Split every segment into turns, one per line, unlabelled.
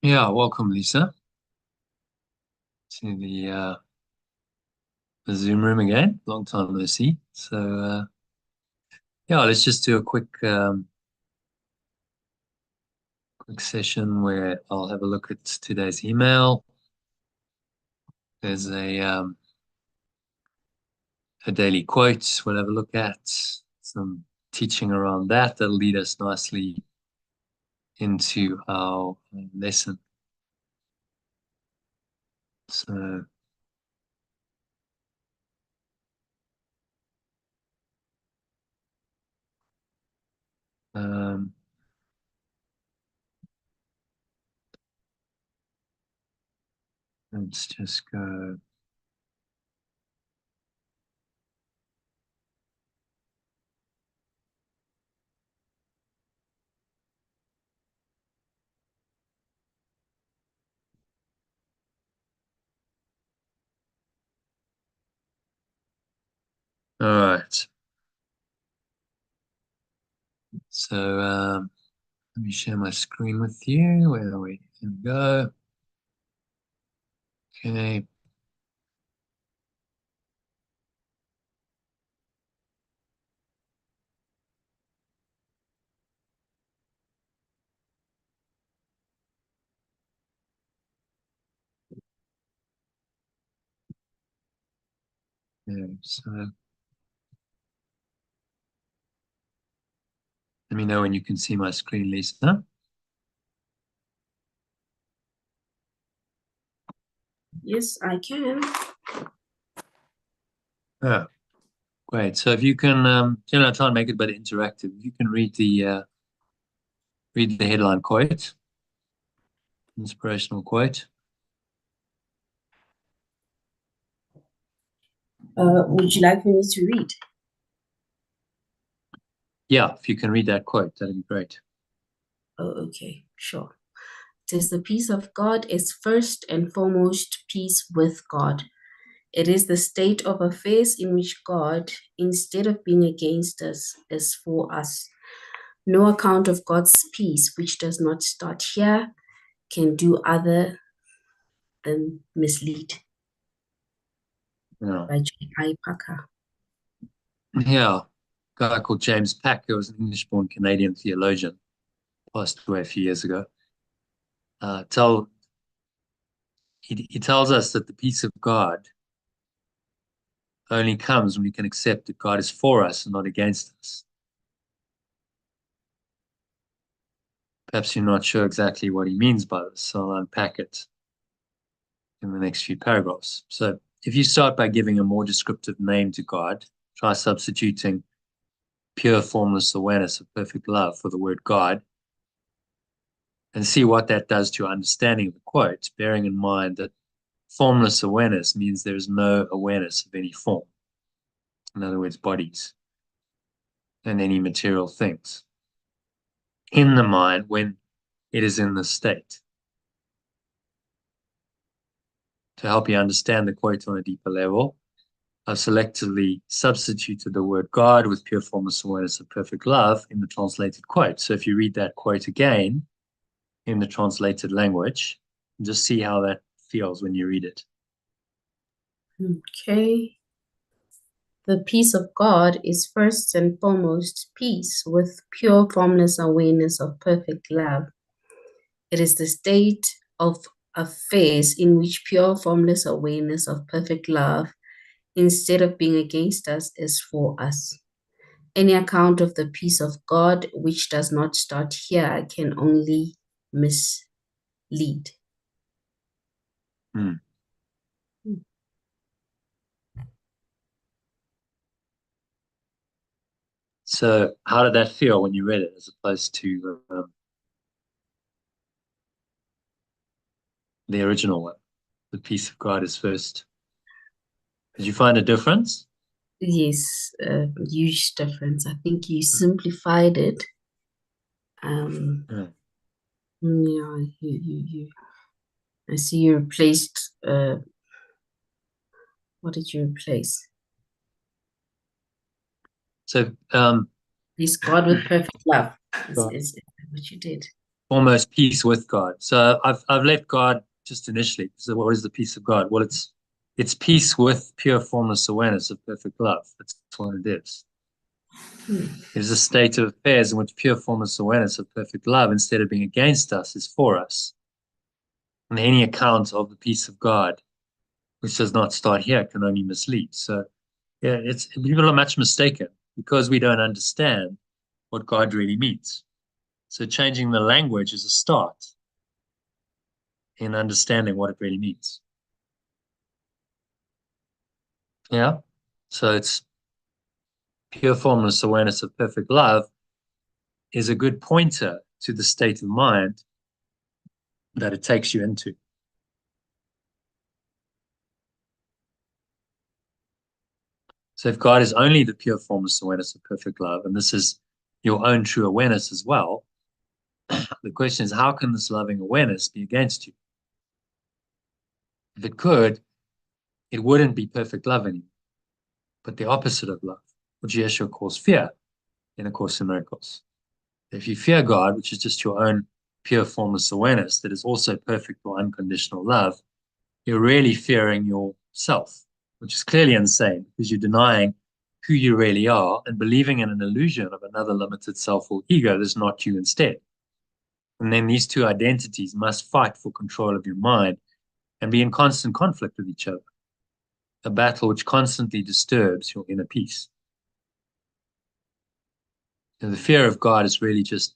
Yeah, welcome, Lisa, to the Zoom room again. Long time no see. Yeah, let's just do a quick session where I'll have a look at today's email. There's a daily quote we'll have a look at, some teaching around that that'll lead us nicely into our lesson. So, um, let's just go. All right. So, let me share my screen with you. Where are we? Here we go. Okay. Yeah, so let me know when you can see my screen, Lisa.
Yes, I can.
Oh, great. So if you can, try and make it a bit interactive. If you can read the headline quote, inspirational quote.
Would you like me to read?
Yeah, if you can read that quote, that'd be great.
Oh, okay, sure. It says, the peace of God is first and foremost peace with God. It is the state of affairs in which God, instead of being against us, is for us. No account of God's peace, which does not start here, can do other than mislead.
Yeah.
By J.I. Packer.
Yeah. A guy called James Packer was an English-born Canadian theologian, passed away a few years ago. Uh, tell he tells us that the peace of God only comes when we can accept that God is for us and not against us. Perhaps you're not sure exactly what he means by this, so I'll unpack it in the next few paragraphs. So if you start by giving a more descriptive name to God, try substituting pure formless awareness of perfect love for the word God, and see what that does to your understanding of the quote, bearing in mind that formless awareness means there is no awareness of any form. In other words, bodies and any material things in the mind when it is in the state. To help you understand the quote on a deeper level, I've selectively substituted the word God with pure formless awareness of perfect love in the translated quote. So if you read that quote again in the translated language, just see how that feels when you read it.
Okay. The peace of God is first and foremost peace with pure formless awareness of perfect love. It is the state of affairs in which pure formless awareness of perfect love, instead of being against us, is for us. Any account of the peace of God which does not start here can only mislead.
Hmm. So how did that feel when you read it as opposed to the original one? The peace of God is first. Did you find a difference?
Yes, huge difference. I think you simplified it. Um,
Hmm.
yeah, you. I see you replaced. What did you replace?
So
Please God with perfect love
God,
is what you did.
Foremost, peace with God. So I've left God just initially. So what is the peace of God? Well, it's peace with pure formless awareness of perfect love. That's what it is. It is a state of affairs in which pure formless awareness of perfect love, instead of being against us, is for us. And any account of the peace of God, which does not start here, can only mislead. So yeah, people are much mistaken because we don't understand what God really means. So changing the language is a start in understanding what it really means. Yeah. So it's pure formless awareness of perfect love is a good pointer to the state of mind that it takes you into. So if God is only the pure formless awareness of perfect love, and this is your own true awareness as well, the question is, how can this loving awareness be against you? If it could, it wouldn't be perfect love anymore, but the opposite of love, which Yeshua calls fear in A Course in Miracles. If you fear God, which is just your own pure formless awareness that is also perfect or unconditional love, you're really fearing yourself, which is clearly insane because you're denying who you really are and believing in an illusion of another limited self or ego that's not you instead. And then these two identities must fight for control of your mind and be in constant conflict with each other, a battle which constantly disturbs your inner peace. And the fear of God is really just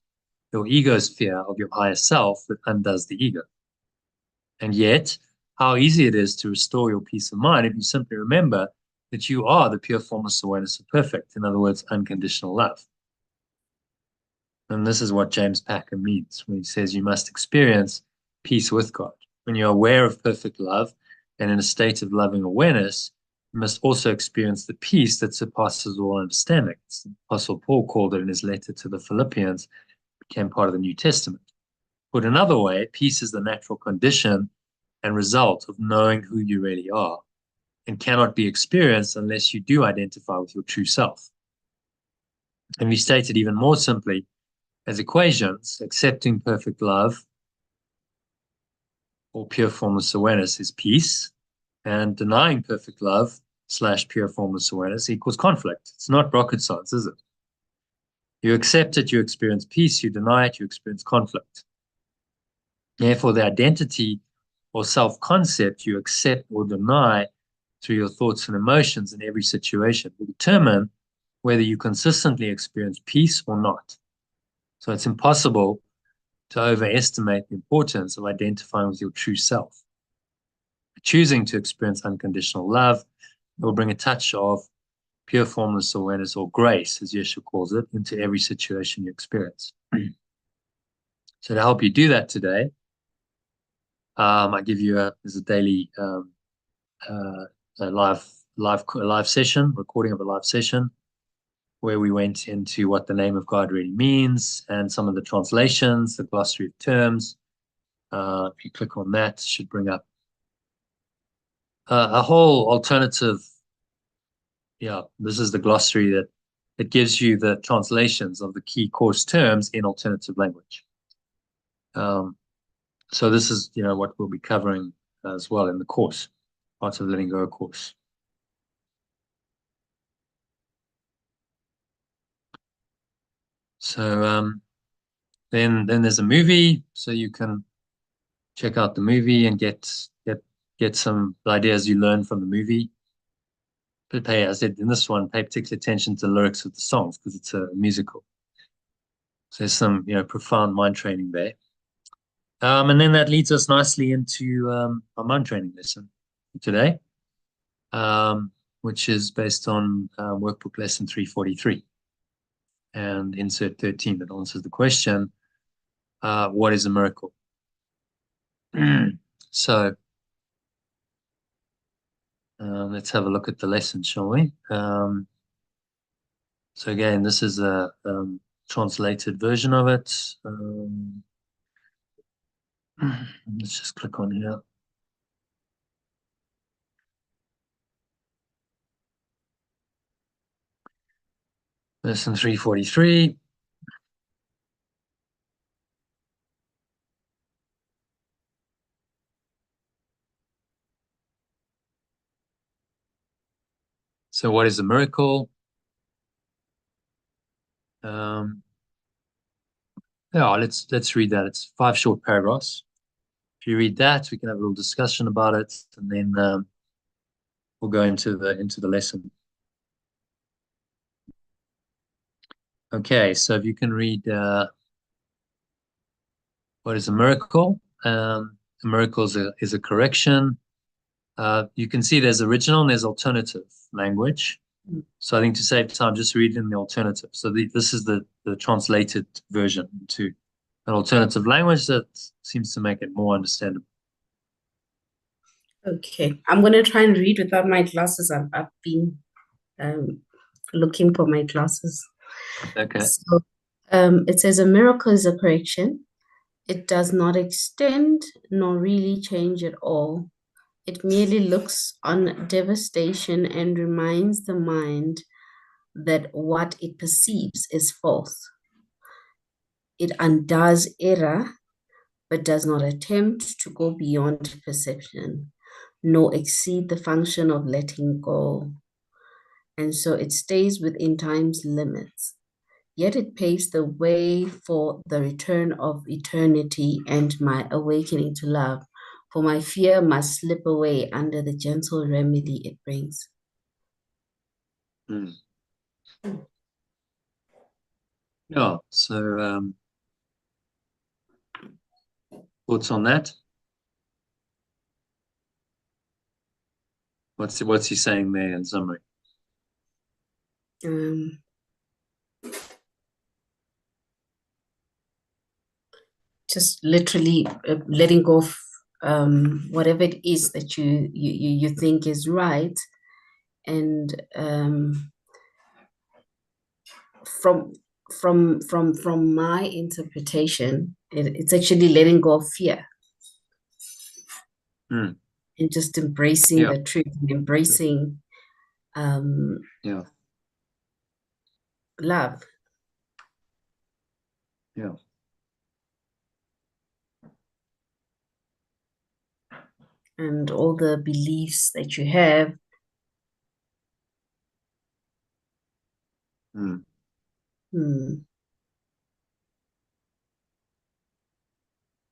your ego's fear of your higher self that undoes the ego. And yet, how easy it is to restore your peace of mind if you simply remember that you are the pure formless awareness of perfect, in other words, unconditional love. And this is what James Packer means when he says you must experience peace with God. When you're aware of perfect love and in a state of loving awareness, you must also experience the peace that surpasses all understanding. The Apostle Paul called it in his letter to the Philippians, became part of the New Testament. Put another way, peace is the natural condition and result of knowing who you really are and cannot be experienced unless you do identify with your true self. And we state it even more simply as equations: accepting perfect love or pure formless awareness is peace, and denying perfect love / pure formless awareness equals conflict. It's not rocket science, is it? You accept it, you experience peace. You deny it, you experience conflict. Therefore, the identity or self-concept you accept or deny through your thoughts and emotions in every situation will determine whether you consistently experience peace or not. So it's impossible to overestimate the importance of identifying with your true self. Choosing to experience unconditional love will bring a touch of pure formless awareness, or grace, as Yeshua calls it, into every situation you experience. So to help you do that today, I give you a daily a live session, recording of a live session, where we went into what the name of God really means and some of the translations, the glossary of terms. If you click on that, it should bring up a whole alternative. Yeah, this is the glossary that it gives you the translations of the key course terms in alternative language. So this is, what we'll be covering as well in the course, part of the Letting Go course. So then there's a movie, so you can check out the movie and get some ideas you learn from the movie. But as I said in this one, pay particular attention to the lyrics of the songs because it's a musical. So there's some profound mind training there. And then that leads us nicely into our mind training lesson today, which is based on Workbook Lesson 343 and insert 13 that answers the question, what is a miracle? So let's have a look at the lesson, shall we? So again, this is a translated version of it. Let's just click on here. Lesson 343. So what is a miracle? Yeah, let's read that. It's 5 short paragraphs. If you read that, we can have a little discussion about it, and then we'll go into the lesson. Okay, so if you can read what is a miracle? A miracle is a correction. You can see there's original and there's alternative language. So I think to save time, just read in the alternative. So this is the translated version to an alternative language that seems to make it more understandable.
Okay, I'm going to try and read without my glasses. I've been looking for my glasses.
Okay.
So it says a miracle is a correction. It does not extend nor really change at all. It merely looks on devastation and reminds the mind that what it perceives is false. It undoes error, but does not attempt to go beyond perception, nor exceed the function of letting go. And so it stays within time's limits. Yet it paves the way for the return of eternity and my awakening to love, for my fear must slip away under the gentle remedy it brings.
Yeah, so thoughts on that? What's he saying there in summary?
Just literally letting go of whatever it is that you think is right, and from my interpretation, it's actually letting go of fear and just embracing the truth and embracing love.
Yeah.
And all the beliefs that you have. And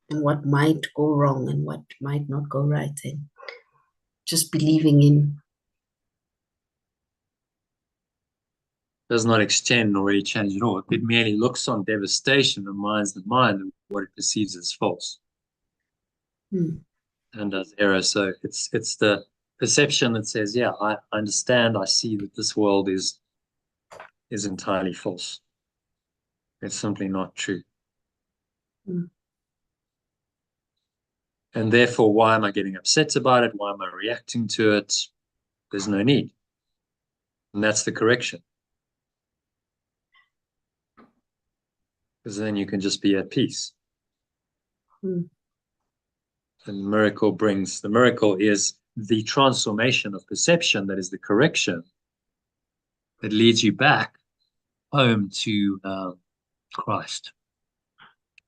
what might go wrong and what might not go right, and just believing in.
Does not extend nor really change at all. It merely looks on devastation, reminds the mind of what it perceives as false. And does error. So it's the perception that says, yeah, I understand, I see that this world is entirely false. It's simply not true. And therefore, why am I getting upset about it? Why am I reacting to it? There's no need. And that's the correction. Because then you can just be at peace. And the miracle is the transformation of perception that is the correction that leads you back home to Christ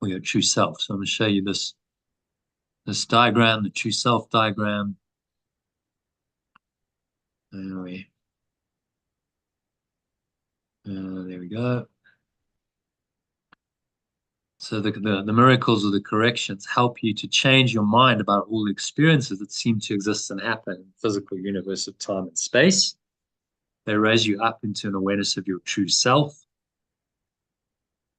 or your true self. So I'm going to show you this diagram, the true self diagram. There we go. So the miracles or the corrections help you to change your mind about all the experiences that seem to exist and happen in the physical universe of time and space. They raise you up into an awareness of your true self.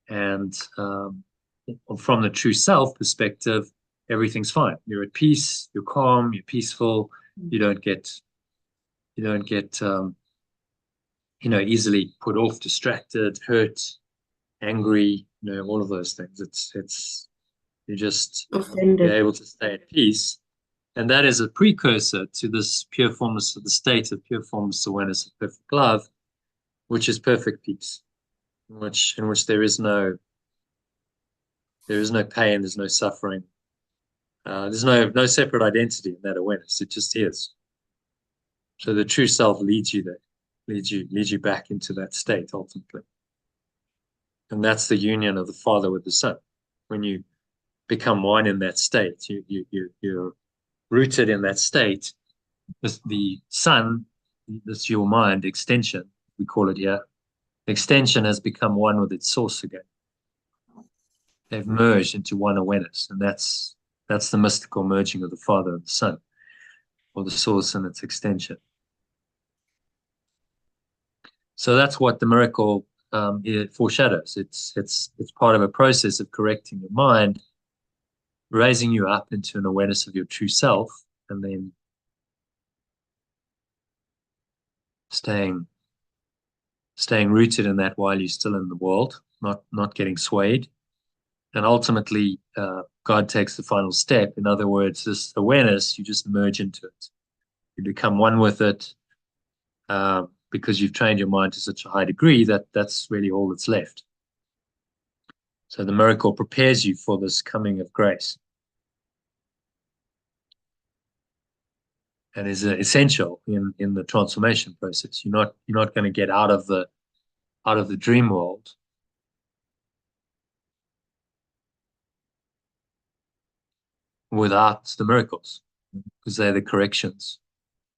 And from the true self perspective, everything's fine. You're at peace, you're calm, you're peaceful. You don't get easily put off, distracted, hurt, angry, all of those things. You're able to stay at peace. And that is a precursor to this pure formless, of the state of pure formless awareness of perfect love, which is perfect peace, in which there is no pain, there's no suffering. There's no separate identity in that awareness. It just is. So the true self leads you there, leads you back into that state ultimately. And that's the union of the Father with the Son. When you become one in that state, you're rooted in that state. The Son this your mind extension, we call it here. Extension has become one with its source again. They've merged into one awareness, and that's the mystical merging of the Father and the Son, or the source and its extension. So that's what the miracle it foreshadows. It's part of a process of correcting your mind, raising you up into an awareness of your true self, and then staying rooted in that while you're still in the world, not getting swayed. And ultimately, God takes the final step. In other words, this awareness, you just merge into it. You become one with it, because you've trained your mind to such a high degree that that's really all that's left. So the miracle prepares you for this coming of grace, and is essential in the transformation process. You're not going to get out of the dream world without the miracles, because they're the corrections.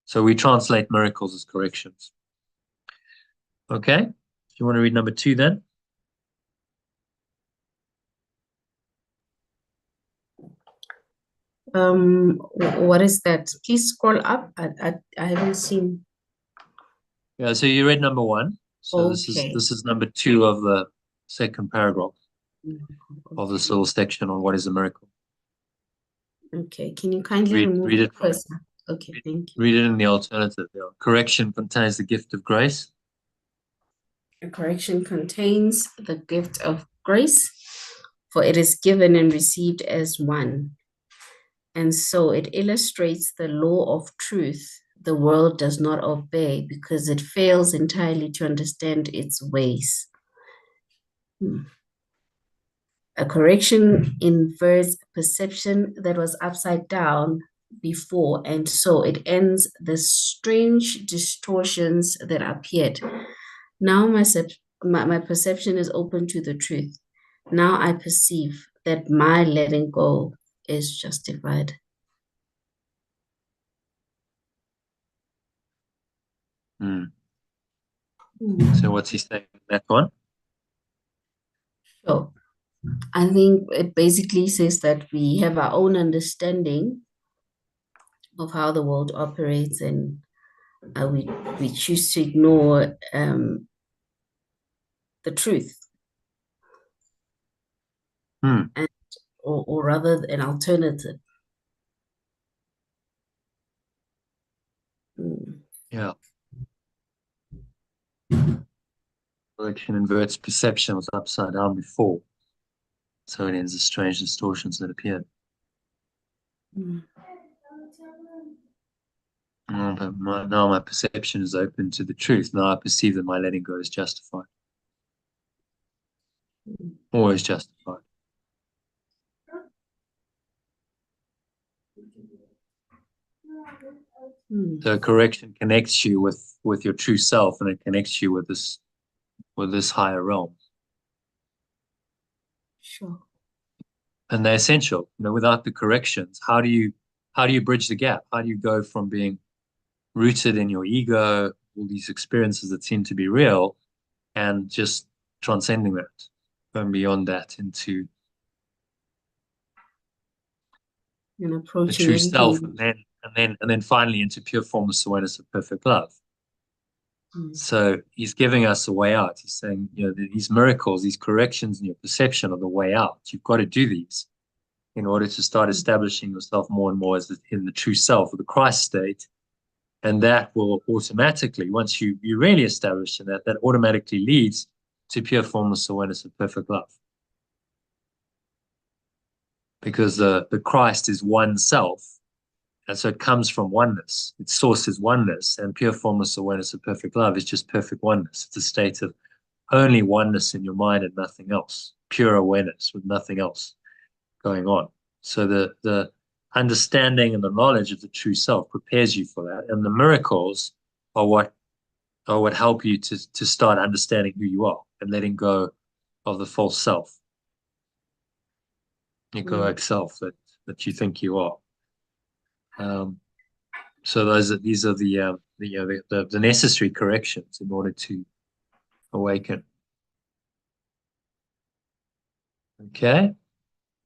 So we translate miracles as corrections. Okay, do you want to read number 2 then?
What is that? Please scroll up. I haven't seen.
Yeah, so you read number 1. So
Okay.
this is number 2 of the second paragraph of this little section on what is a miracle.
Okay, can you kindly remove
read
the
it
cursor? Okay, thank you.
Read it in the alternative. Yeah. Correction contains the gift of grace.
A correction contains the gift of grace, for it is given and received as one. And so it illustrates the law of truth the world does not obey because it fails entirely to understand its ways. A correction inverts perception that was upside down before, and so it ends the strange distortions that appeared. Now my perception is open to the truth. Now I perceive that my letting go is justified.
So what's he saying in that one?
So I think it basically says that we have our own understanding of how the world operates, and we choose to ignore the truth, and, or rather an alternative.
Yeah. Correction inverts perception was upside down before. So it ends the strange distortions that appeared. But now my perception is open to the truth. Now I perceive that my letting go is justified. Always justified. So correction connects you with your true self, and it connects you with this higher realm.
Sure.
And they're essential. Without the corrections, how do you bridge the gap? How do you go from being rooted in your ego, all these experiences that seem to be real, and just transcending that, going beyond that into the true self, and then finally into pure formless awareness of perfect love. So he's giving us a way out. He's saying, these miracles, these corrections in your perception are the way out. You've got to do these in order to start establishing yourself more and more as in the true self, or the Christ state. And that will automatically, once you really establish in that automatically leads to pure formless awareness of perfect love. Because the Christ is one self, and so it comes from oneness. Its source is oneness, and pure formless awareness of perfect love is just perfect oneness. It's a state of only oneness in your mind and nothing else, pure awareness with nothing else going on. So the understanding and the knowledge of the true self prepares you for that, and the miracles are what help you to start understanding who you are and letting go of the false self, egoic self that you think you are. So these are the necessary corrections in order to awaken. Okay.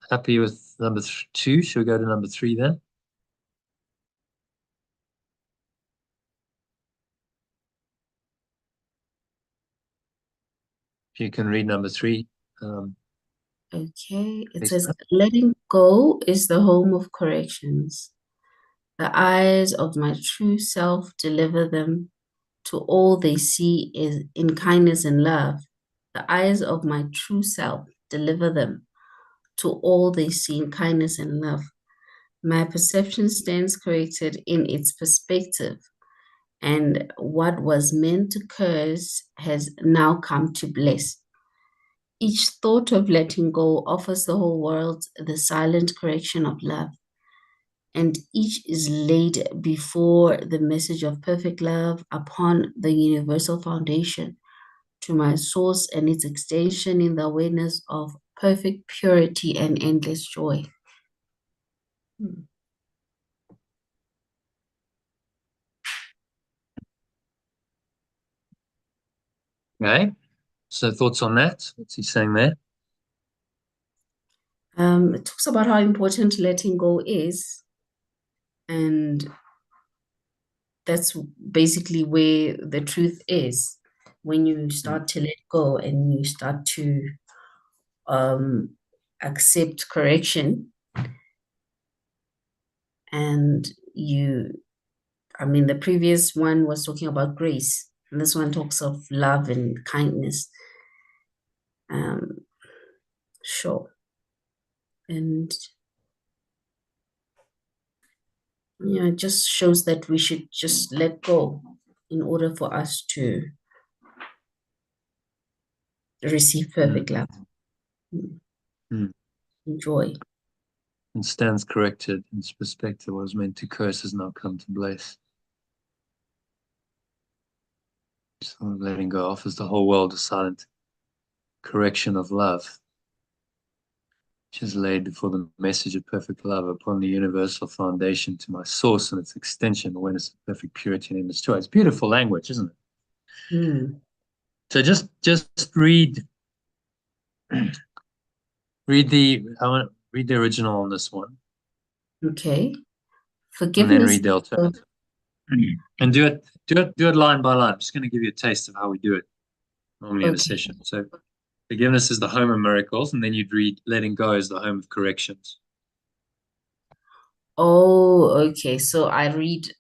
Happy with number 2? Should we go to number 3 then? If you can read number 3.
Okay, it
Lisa.
says, letting go is the home of corrections. The eyes of my true self deliver them to all they see is in kindness and love. The eyes of my true self deliver them to all they see in kindness and love. My perception stands corrected in its perspective, and what was meant to curse has now come to bless. Each thought of letting go offers the whole world the silent correction of love, and each is laid before the message of perfect love upon the universal foundation to my source and its extension in the awareness of perfect purity and endless joy.
Okay. So thoughts on that? What's he saying there?
It talks about how important letting go is, and that's basically where the truth is. When you start to let go and you start to accept correction, and the previous one was talking about grace, and this one talks of love and kindness. Sure. And yeah, it just shows that we should just let go in order for us to receive perfect love, joy.
And stands corrected in its perspective. What was meant to curse has now come to bless. So letting go offers the whole world a silent correction of love, which is laid before the message of perfect love upon the universal foundation to my source and its extension, awareness of perfect purity and endless joy. It's beautiful language, isn't it? So just read I want to read the original on this one.
Okay.
And then
Forgiveness.
read the alternative. And do it line by line. I'm just going to give you a taste of how we do it normally in a session. So forgiveness is the home of miracles, and then you'd read letting go is the home of corrections.
Oh, okay. So I read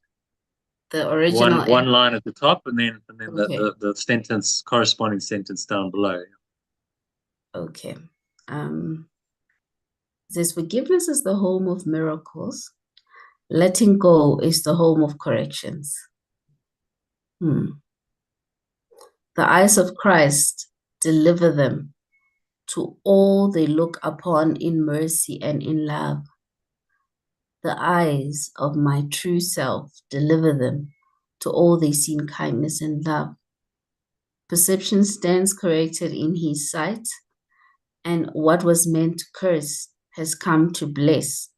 the original
One line at the top, and then
Okay.
the sentence, corresponding sentence down below.
Okay. It says forgiveness is the home of miracles. Letting go is the home of corrections. The eyes of Christ deliver them to all they look upon in mercy and in love. The eyes of my true self deliver them to all they see in kindness and love. Perception stands corrected in his sight, and what was meant to curse has come to bless.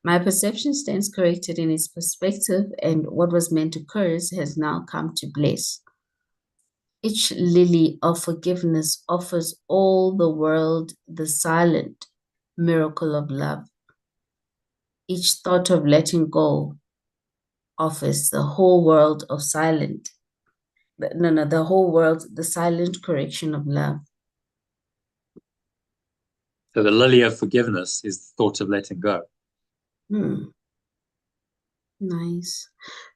My perception stands corrected in its perspective, and what was meant to curse has now come to bless. Each lily of forgiveness offers all the world the silent miracle of love. Each thought of letting go offers the whole world of silent, the whole world the silent correction of love.
So the lily of forgiveness is the thought of letting go.
Nice.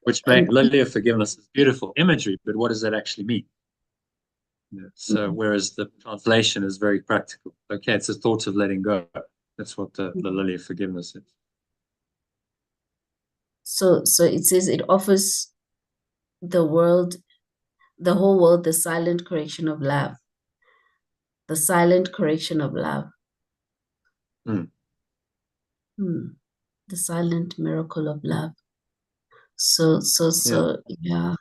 Which lily of forgiveness is beautiful imagery, but what does that actually mean? So whereas the translation is very practical. Okay, it's a thought of letting go. That's what the lily of forgiveness is.
So it says it offers the whole world, the silent correction of love. The silent correction of love. The silent miracle of love. So yeah.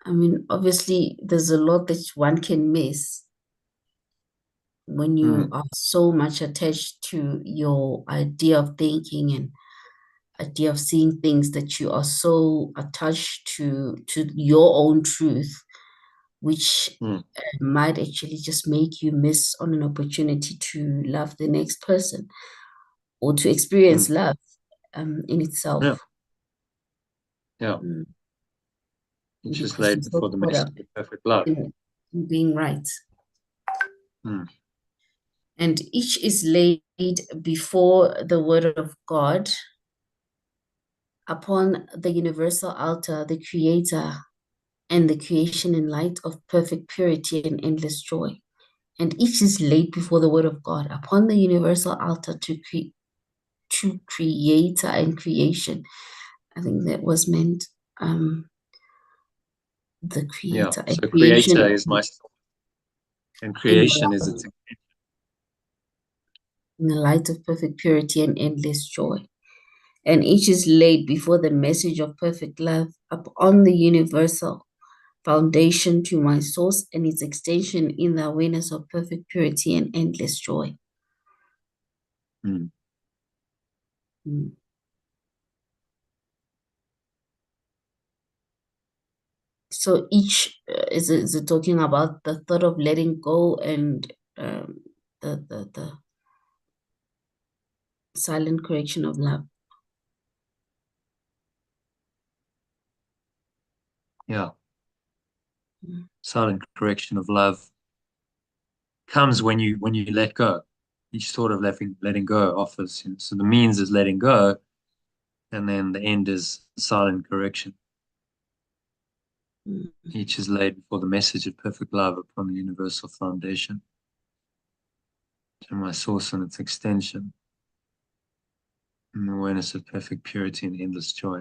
I mean, obviously, there's a lot that one can miss when you are so much attached to your idea of thinking and idea of seeing things that you are so attached to your own truth, which might actually just make you miss on an opportunity to love the next person or to experience love in itself.
Yeah. Yeah.
Mm.
Which is
Because
laid
you're so
before the
caught up
message of perfect love.
in being right.
Mm.
And each is laid before the word of God upon the universal altar, the creator and the creation in light of perfect purity and endless joy. And each is laid before the word of God upon the universal altar to creator and creation. I think that was meant the creator and
So
creation
creator is my soul, and
in
creation is its
the light of perfect purity and endless joy. And each is laid before the message of perfect love upon the universal foundation to my source and its extension in the awareness of perfect purity and endless joy.
Mm.
Mm. So each is it talking about the thought of letting go and the silent correction of love.
Yeah.
Mm.
Silent correction of love comes when you let go. Each sort of letting go offers. So the means is letting go, and then the end is silent correction.
Mm.
Each is laid before the message of perfect love upon the universal foundation to my source and its extension, and awareness of perfect purity and endless joy.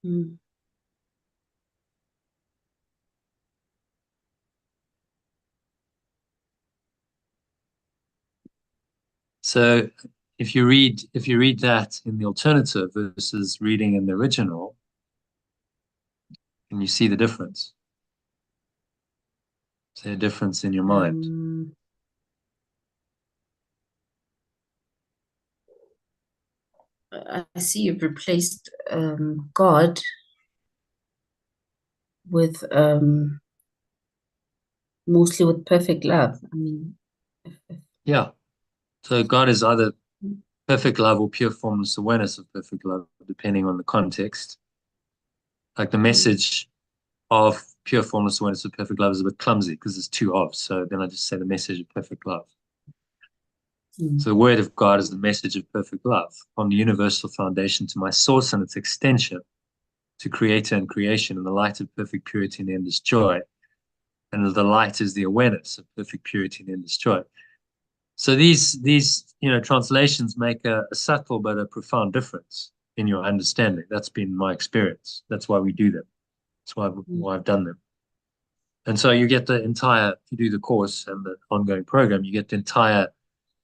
Mm.
So if you read that in the alternative versus reading in the original, and you see the difference. See a difference in your mind.
I see you've replaced God with mostly with perfect love. I mean,
Yeah. So God is either perfect love or pure formless awareness of perfect love, depending on the context. Like the message of pure formless awareness of perfect love is a bit clumsy because there's two of. So then I just say the message of perfect love. So the word of God is the message of perfect love on the universal foundation to my source and its extension to creator and creation in the light of perfect purity and endless joy. And the light is the awareness of perfect purity and endless joy. So these translations make a subtle but a profound difference in your understanding. That's been my experience. That's why we do them. That's why I've done them. And so you get the entire, if you do the course and the ongoing program, you get the entire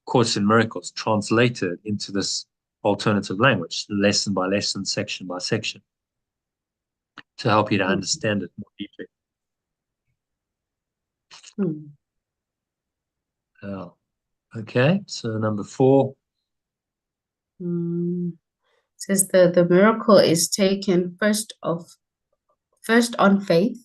Course in Miracles translated into this alternative language, lesson by lesson, section by section, to help you to understand it more deeply. Okay, so number 4.
Says the miracle is taken first on faith,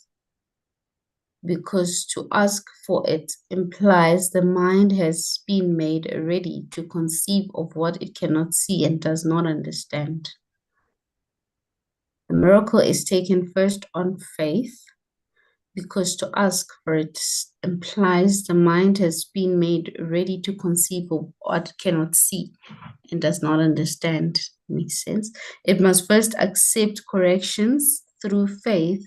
because to ask for it implies the mind has been made ready to conceive of what it cannot see and does not understand. The miracle is taken first on faith, because to ask for it implies the mind has been made ready to conceive of what it cannot see and does not understand. Makes sense. It must first accept corrections through faith,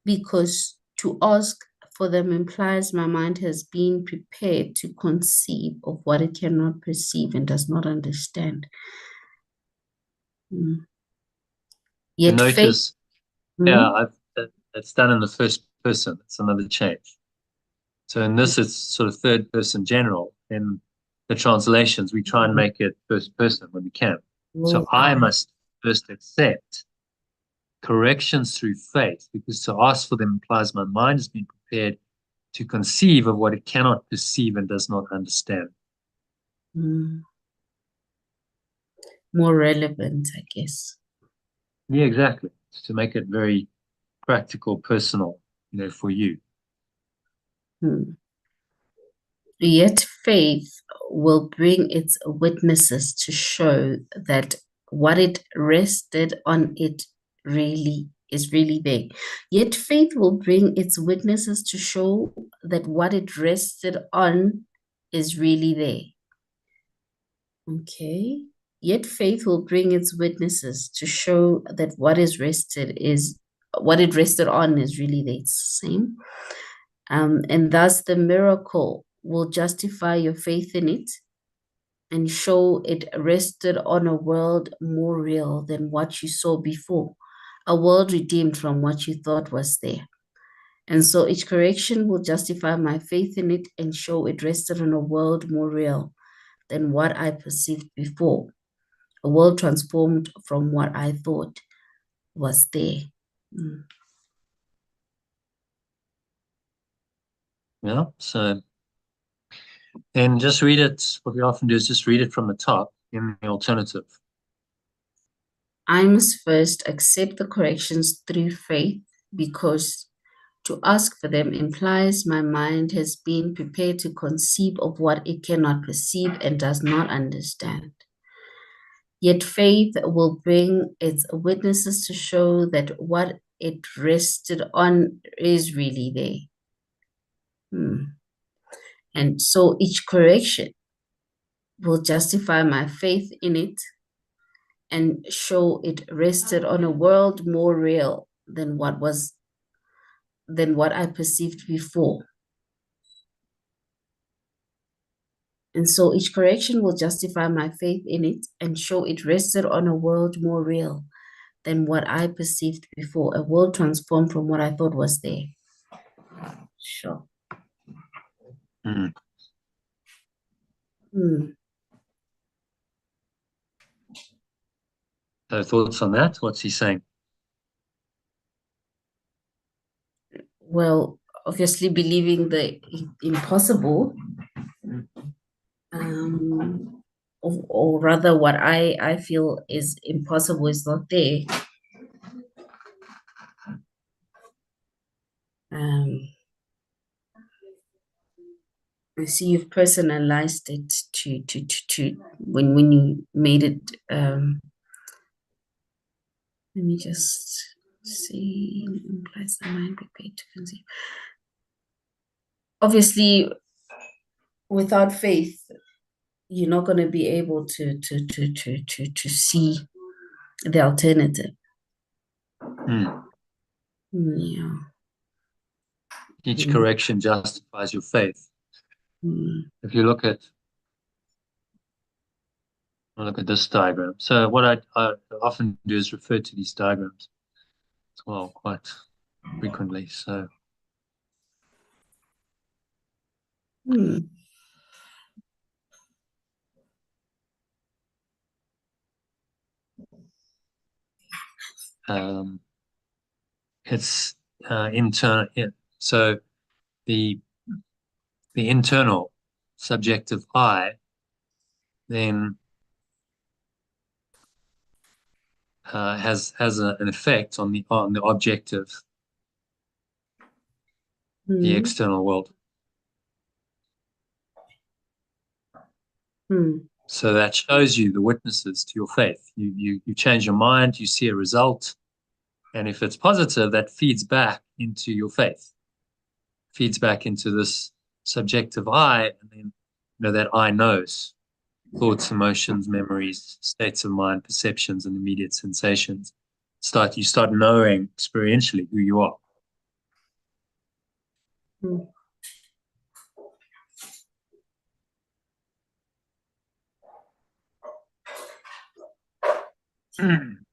because to ask for them implies my mind has been prepared to conceive of what it cannot perceive and does not understand. Yet faith.
Notice, it's done in the first person. It's another change. So in this, it's sort of third person general. In the translations, we try and make it first person when we can. So I must first accept corrections through faith, because to ask for them implies my mind has been prepared to conceive of what it cannot perceive and does not understand.
more relevant, I guess.
Yeah, exactly. To make it very practical, personal, for you.
Yet faith will bring its witnesses to show that what it rested on it really is really there. Yet faith will bring its witnesses to show that what it rested on is really there. Okay. Yet faith will bring its witnesses to show that what it rested on is really there. It's the same. And thus the miracle will justify your faith in it and show it rested on a world more real than what you saw before, a world redeemed from what you thought was there. And so each correction will justify my faith in it and show it rested on a world more real than what I perceived before, a world transformed from what I thought was there.
Yeah. So, and just read it. What we often do is just read it from the top in the alternative.
I must first accept the corrections through faith because to ask for them implies my mind has been prepared to conceive of what it cannot perceive and does not understand. Yet faith will bring its witnesses to show that what it rested on is really there. And so each correction will justify my faith in it and show it rested on a world more real than what I perceived before. And so each correction will justify my faith in it and show it rested on a world more real than what I perceived before, a world transformed from what I thought was there. Sure.
Mm. So thoughts on that? What's he saying?
Well, obviously believing the impossible, or rather what I feel is impossible is not there. I see you've personalized it to when you made it. Let me just see. Implies the mind prepared to conceive. Obviously, without faith, you're not going to be able to see the alternative. Yeah.
Each correction justifies your faith. If you look at this diagram. So what I often do is refer to these diagrams as well, quite frequently. So it's internal. So the internal subjective I then has an effect on the objective, the external world. So that shows you the witnesses to your faith. You change your mind, you see a result, and if it's positive, that feeds back into your faith, feeds back into this subjective I, and then that I knows thoughts, emotions, memories, states of mind, perceptions, and immediate sensations. You start knowing experientially who you are.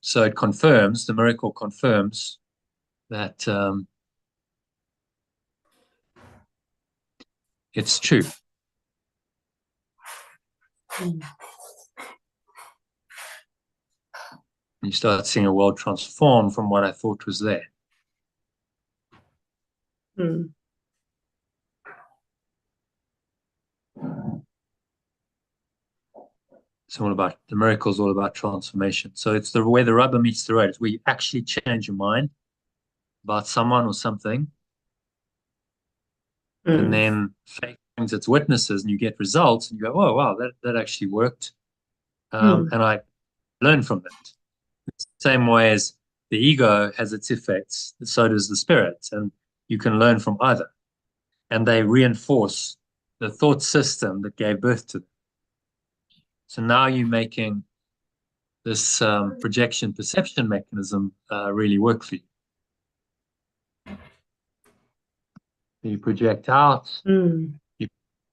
So it confirms, the miracle confirms that it's true. You start seeing a world transformed from what I thought was there. It's all about the miracle is all about transformation. So it's the where the rubber meets the road. It's where you actually change your mind about someone or something, and then faith brings its witnesses, and you get results, and you go, "Oh wow, that actually worked," and I learn from that. Same way as the ego has its effects, so does the spirit, and you can learn from either, and they reinforce the thought system that gave birth to them. So now you're making this projection perception mechanism really work for you. You project out, you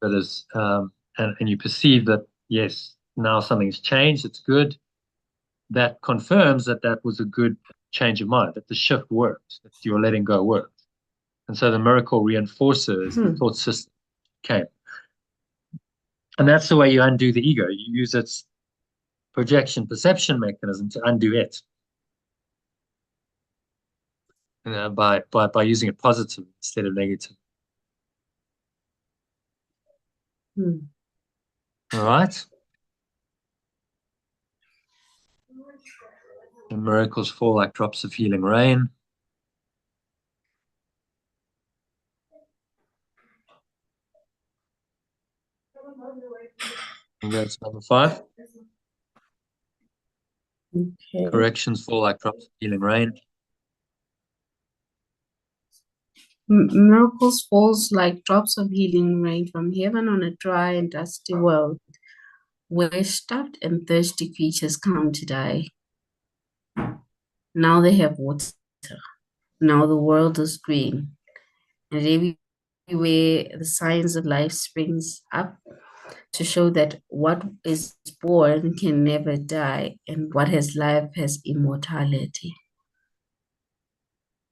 that is, and you perceive that yes, now something's changed. It's good. That confirms that that was a good change of mind. That the shift worked. That your letting go worked. And so the miracle reinforces the thought system came. And that's the way you undo the ego. You use its projection perception mechanism to undo it. By using it positive instead of negative. All right. The miracles fall like drops of healing rain. And that's number 5.
Okay.
Corrections fall like drops of healing rain.
Miracles falls like drops of healing rain from heaven on a dry and dusty world, where stuffed and thirsty creatures come to die. Now they have water. Now the world is green, and everywhere the signs of life springs up to show that what is born can never die, and what has life has immortality.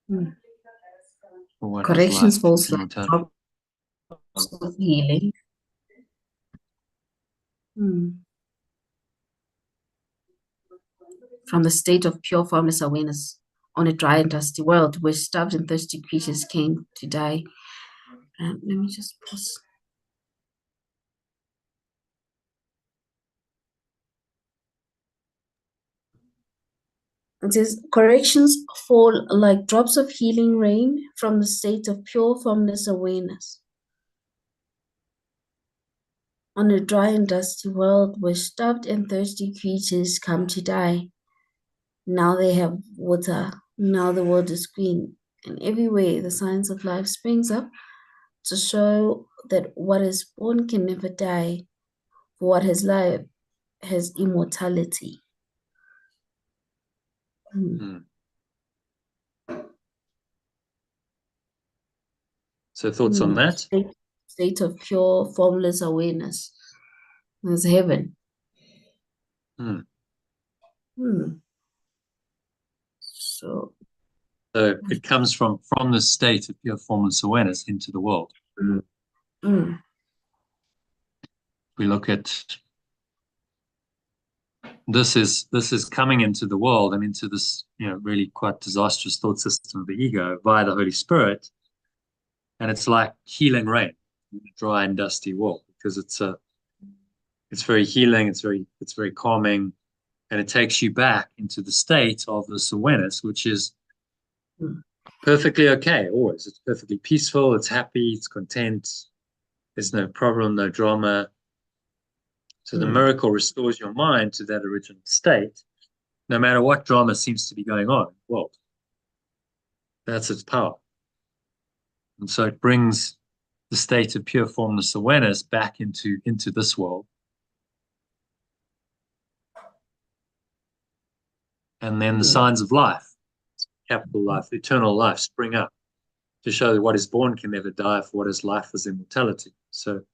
What has
Corrections
life?
falls like
Immortality.
drops of healing. From the state of pure formless awareness on a dry and dusty world where starved and thirsty creatures came to die. Let me just pause. It says, corrections fall like drops of healing rain from the state of pure formless awareness on a dry and dusty world where starved and thirsty creatures come to die. Now they have water. Now the world is green. And everywhere the signs of life springs up to show that what is born can never die, for what has life has immortality.
So thoughts on that?
State of pure formless awareness. There's heaven. So
it comes from the state of pure formless awareness into the world. We look at this is coming into the world and into this really quite disastrous thought system of the ego via the Holy Spirit, and it's like healing rain in a dry and dusty world because it's very healing, it's very calming, and it takes you back into the state of this awareness, which is perfectly okay always. It's perfectly peaceful, it's happy, it's content, there's no problem, no drama. So the miracle restores your mind to that original state, no matter what drama seems to be going on in the world. That's its power. And so it brings the state of pure formless awareness back into this world. And then the signs of life, capital life, eternal life, spring up to show that what is born can never die, for what is life is immortality. So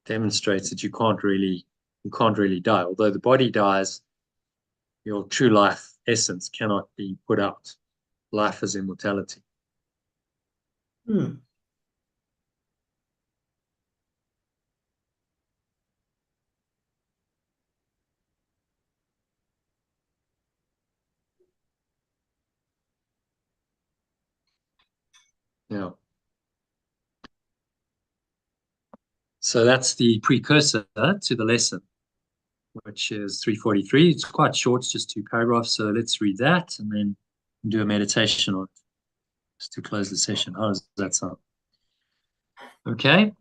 demonstrates that you can't really die. Although the body dies, your true life essence cannot be put out. Life is immortality. Yeah. So that's the precursor to the lesson. which is 343. It's quite short, it's just 2 paragraphs. So let's read that and then do a meditation on it just to close the session. How does that sound? Okay.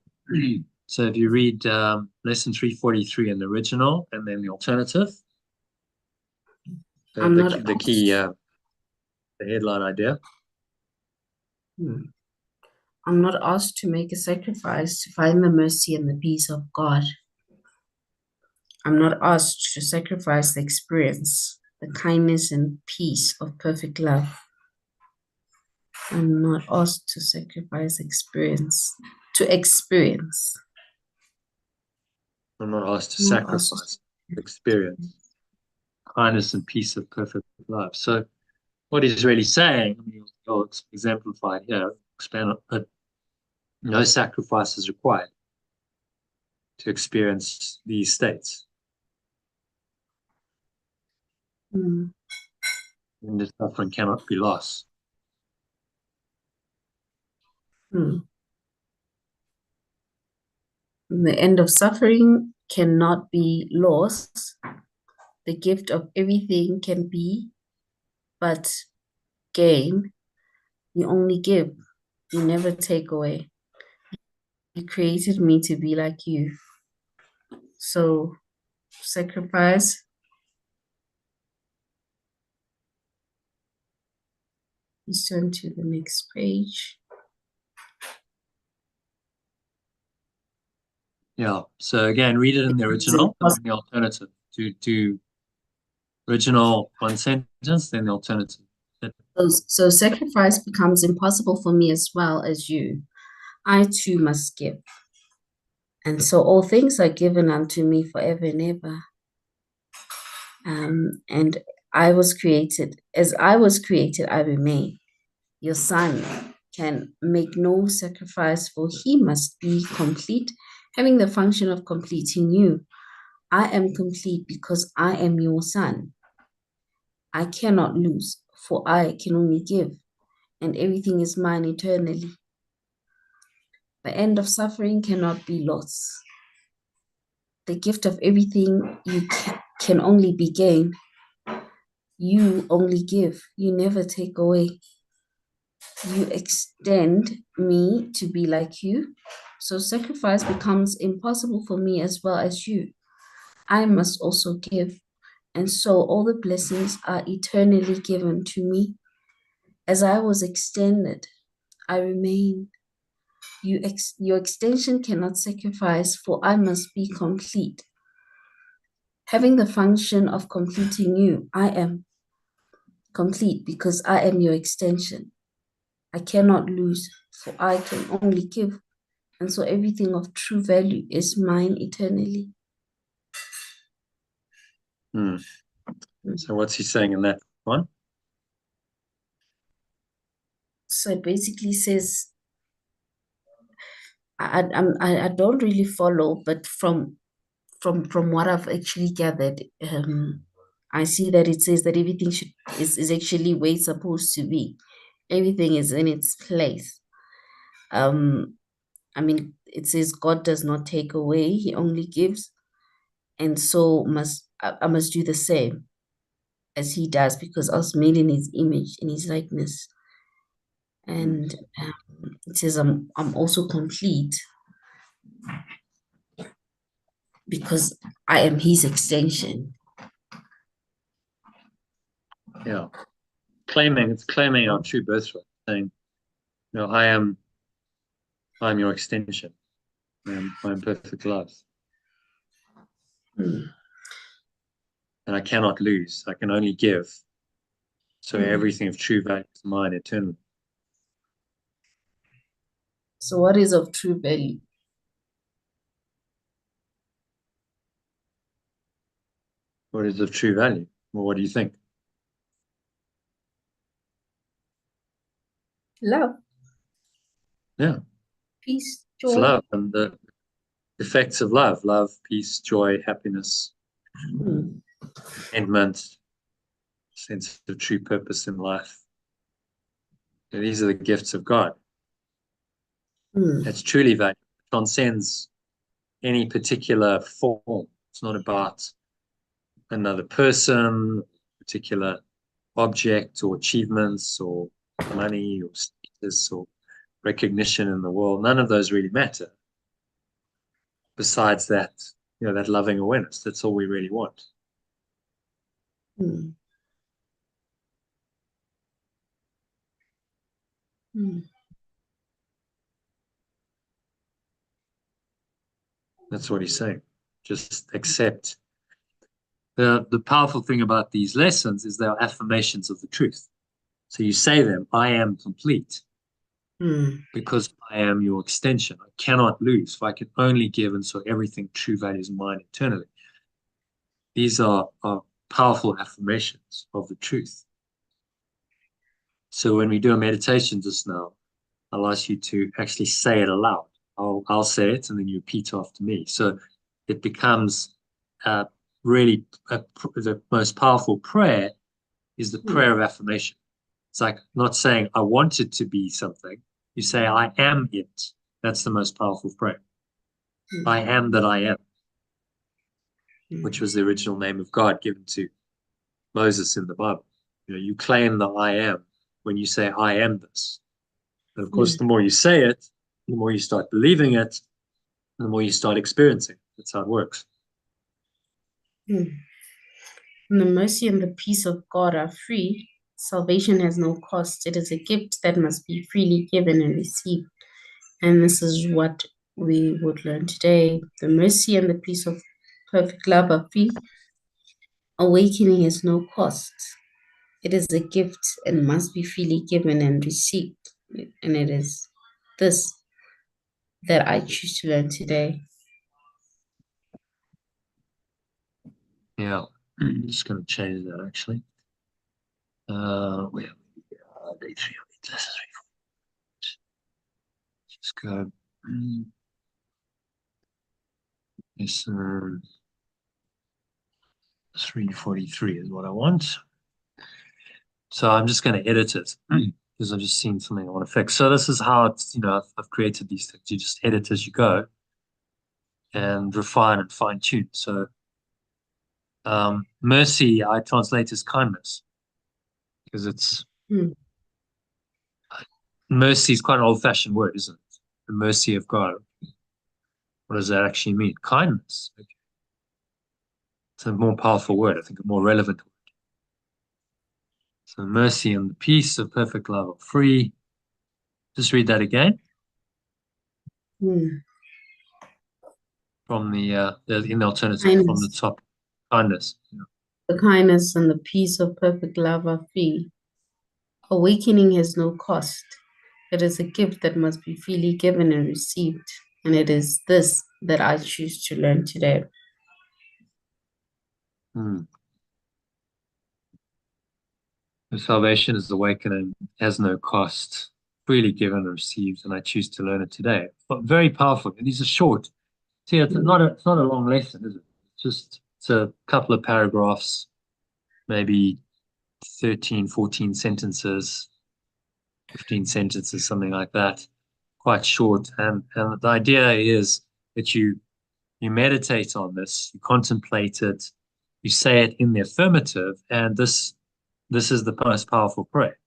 So if you read lesson 343 in the original and then the alternative, the key, the headline idea.
I'm not asked to make a sacrifice to find the mercy and the peace of God. I'm not asked to sacrifice the experience, the kindness and peace of perfect love. I'm not asked to sacrifice experience, to experience.
I'm not asked to sacrifice experience, kindness and peace of perfect love. So what he's really saying, I mean, he'll exemplify here, expand on, but no sacrifice is required to experience these states. And the suffering cannot be lost.
The end of suffering cannot be lost. The gift of everything can be but gain. You only give, you never take away. You created me to be like you. So sacrifice. Let's turn to the next page.
Yeah. So again, read it in the original and then the alternative. Do original one sentence, then the alternative.
So sacrifice becomes impossible for me as well as you. I too must give. And so all things are given unto me forever and ever. And I was created, as I was created, I remain. Your son can make no sacrifice, for he must be complete, having the function of completing you. I am complete because I am your son. I cannot lose, for I can only give, and everything is mine eternally. The end of suffering cannot be lost. The gift of everything you can only be gained. You only give, you never take away. You extend me to be like you, so sacrifice becomes impossible for me as well as you. I must also give, and so all the blessings are eternally given to me. As I was extended, I remain. Your extension cannot sacrifice, for I must be complete. Having the function of completing you, I am complete because I am your extension. I cannot lose, for I can only give. And so everything of true value is mine eternally.
So what's he saying in that one?
So it basically says, I don't really follow, but from what I've actually gathered, I see that it says that everything is actually where it's supposed to be. Everything is in its place. I mean, it says God does not take away; He only gives, and so I must do the same as He does, because I was made in His image, in His likeness. And it says I'm also complete because I am His extension.
Yeah, it's claiming our true birthright, saying, "No, I am your extension. I am perfect love, and I cannot lose. I can only give. So everything of true value is mine eternally."
So what is of true value?
What is of true value? Well, what do you think?
Love.
Yeah.
Peace, joy.
It's love and the effects of love, peace, joy, happiness, contentment, sense of true purpose in life. And these are the gifts of God. It's truly valuable. It transcends any particular form. It's not about another person, particular object or achievements or money or status or recognition in the world. None of those really matter. Besides that, that loving awareness, that's all we really want.
Mm. Mm.
That's what he's saying. Just accept. The powerful thing about these lessons is they're affirmations of the truth. So you say them, I am complete
Mm.
because I am your extension. I cannot lose. If I can only give, and so everything true value is mine eternally. These are powerful affirmations of the truth. So when we do a meditation just now, I'll ask you to actually say it aloud. I'll say it and then you repeat after me. So it becomes really the most powerful prayer is the prayer of affirmation. It's like not saying I want it to be something. You say I am it. That's the most powerful prayer. I am that I am, which was the original name of God given to Moses in the Bible. You claim the I am when you say I am this. And of course, the more you say it, the more you start believing it, and the more you start experiencing. That's how it works.
Mm. When the mercy and the peace of God are free, salvation has no cost. It is a gift that must be freely given and received. And this is what we would learn today. The mercy and the peace of perfect love are free. Awakening has no cost. It is a gift and must be freely given and received. And it is this that I choose to learn today.
Yeah, I'm just going to change that actually. Where day 3 of it. Just go. Lesson 343 is what I want. So I'm just going to edit it because I've just seen something I want to fix. So this is how it's, I've created these things. You just edit as you go and refine and fine tune. So mercy, I translate as kindness because it's mercy is quite an old-fashioned word, isn't it? The mercy of God. What does that actually mean? Kindness. Okay. It's a more powerful word, I think, a more relevant word. So mercy and the peace of perfect love are free. Just read that again from the in the alternative
Kindness.
from the top. Kindness. Yeah.
The kindness and the peace of perfect love are free. Awakening has no cost. It is a gift that must be freely given and received. And it is this that I choose to learn today.
The salvation is awakening, has no cost, freely given and received, and I choose to learn it today. But very powerful. And these are short. See, it's not a long lesson, is it? It's a couple of paragraphs, maybe 13, 14 sentences, 15 sentences, something like that. Quite short. And the idea is that you meditate on this, you contemplate it, you say it in the affirmative, and this is the most powerful prayer.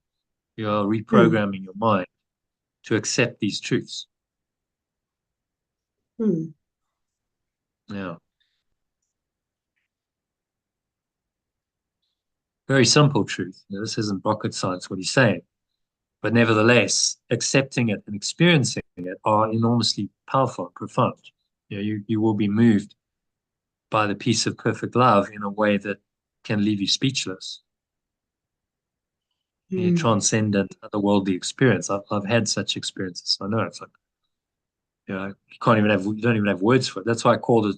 You're reprogramming your mind to accept these truths. Yeah. Very simple truth. This isn't rocket science, what he's saying. But nevertheless, accepting it and experiencing it are enormously powerful and profound. You will be moved by the peace of perfect love in a way that can leave you speechless. You transcendent, otherworldly experience. I've had such experiences. I know it's like, you don't even have words for it. That's why I called it,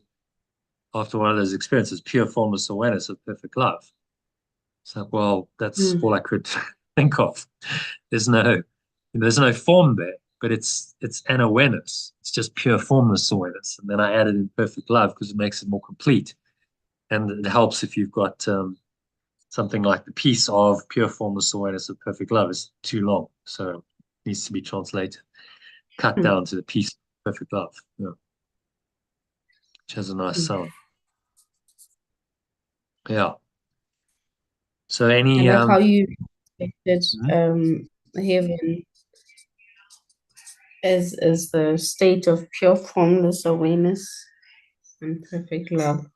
after one of those experiences, pure formless awareness of perfect love. It's like, well, that's all I could think of. There's no form there, but it's an awareness. It's just pure formless awareness. And then I added in perfect love because it makes it more complete. And it helps if you've got something like the peace of pure formless awareness of perfect love is too long. So it needs to be translated, cut down to the peace of perfect love, which has a nice sound. Yeah. So any
I like how you expected
mhm.
heaven as the state of pure formless awareness and perfect love.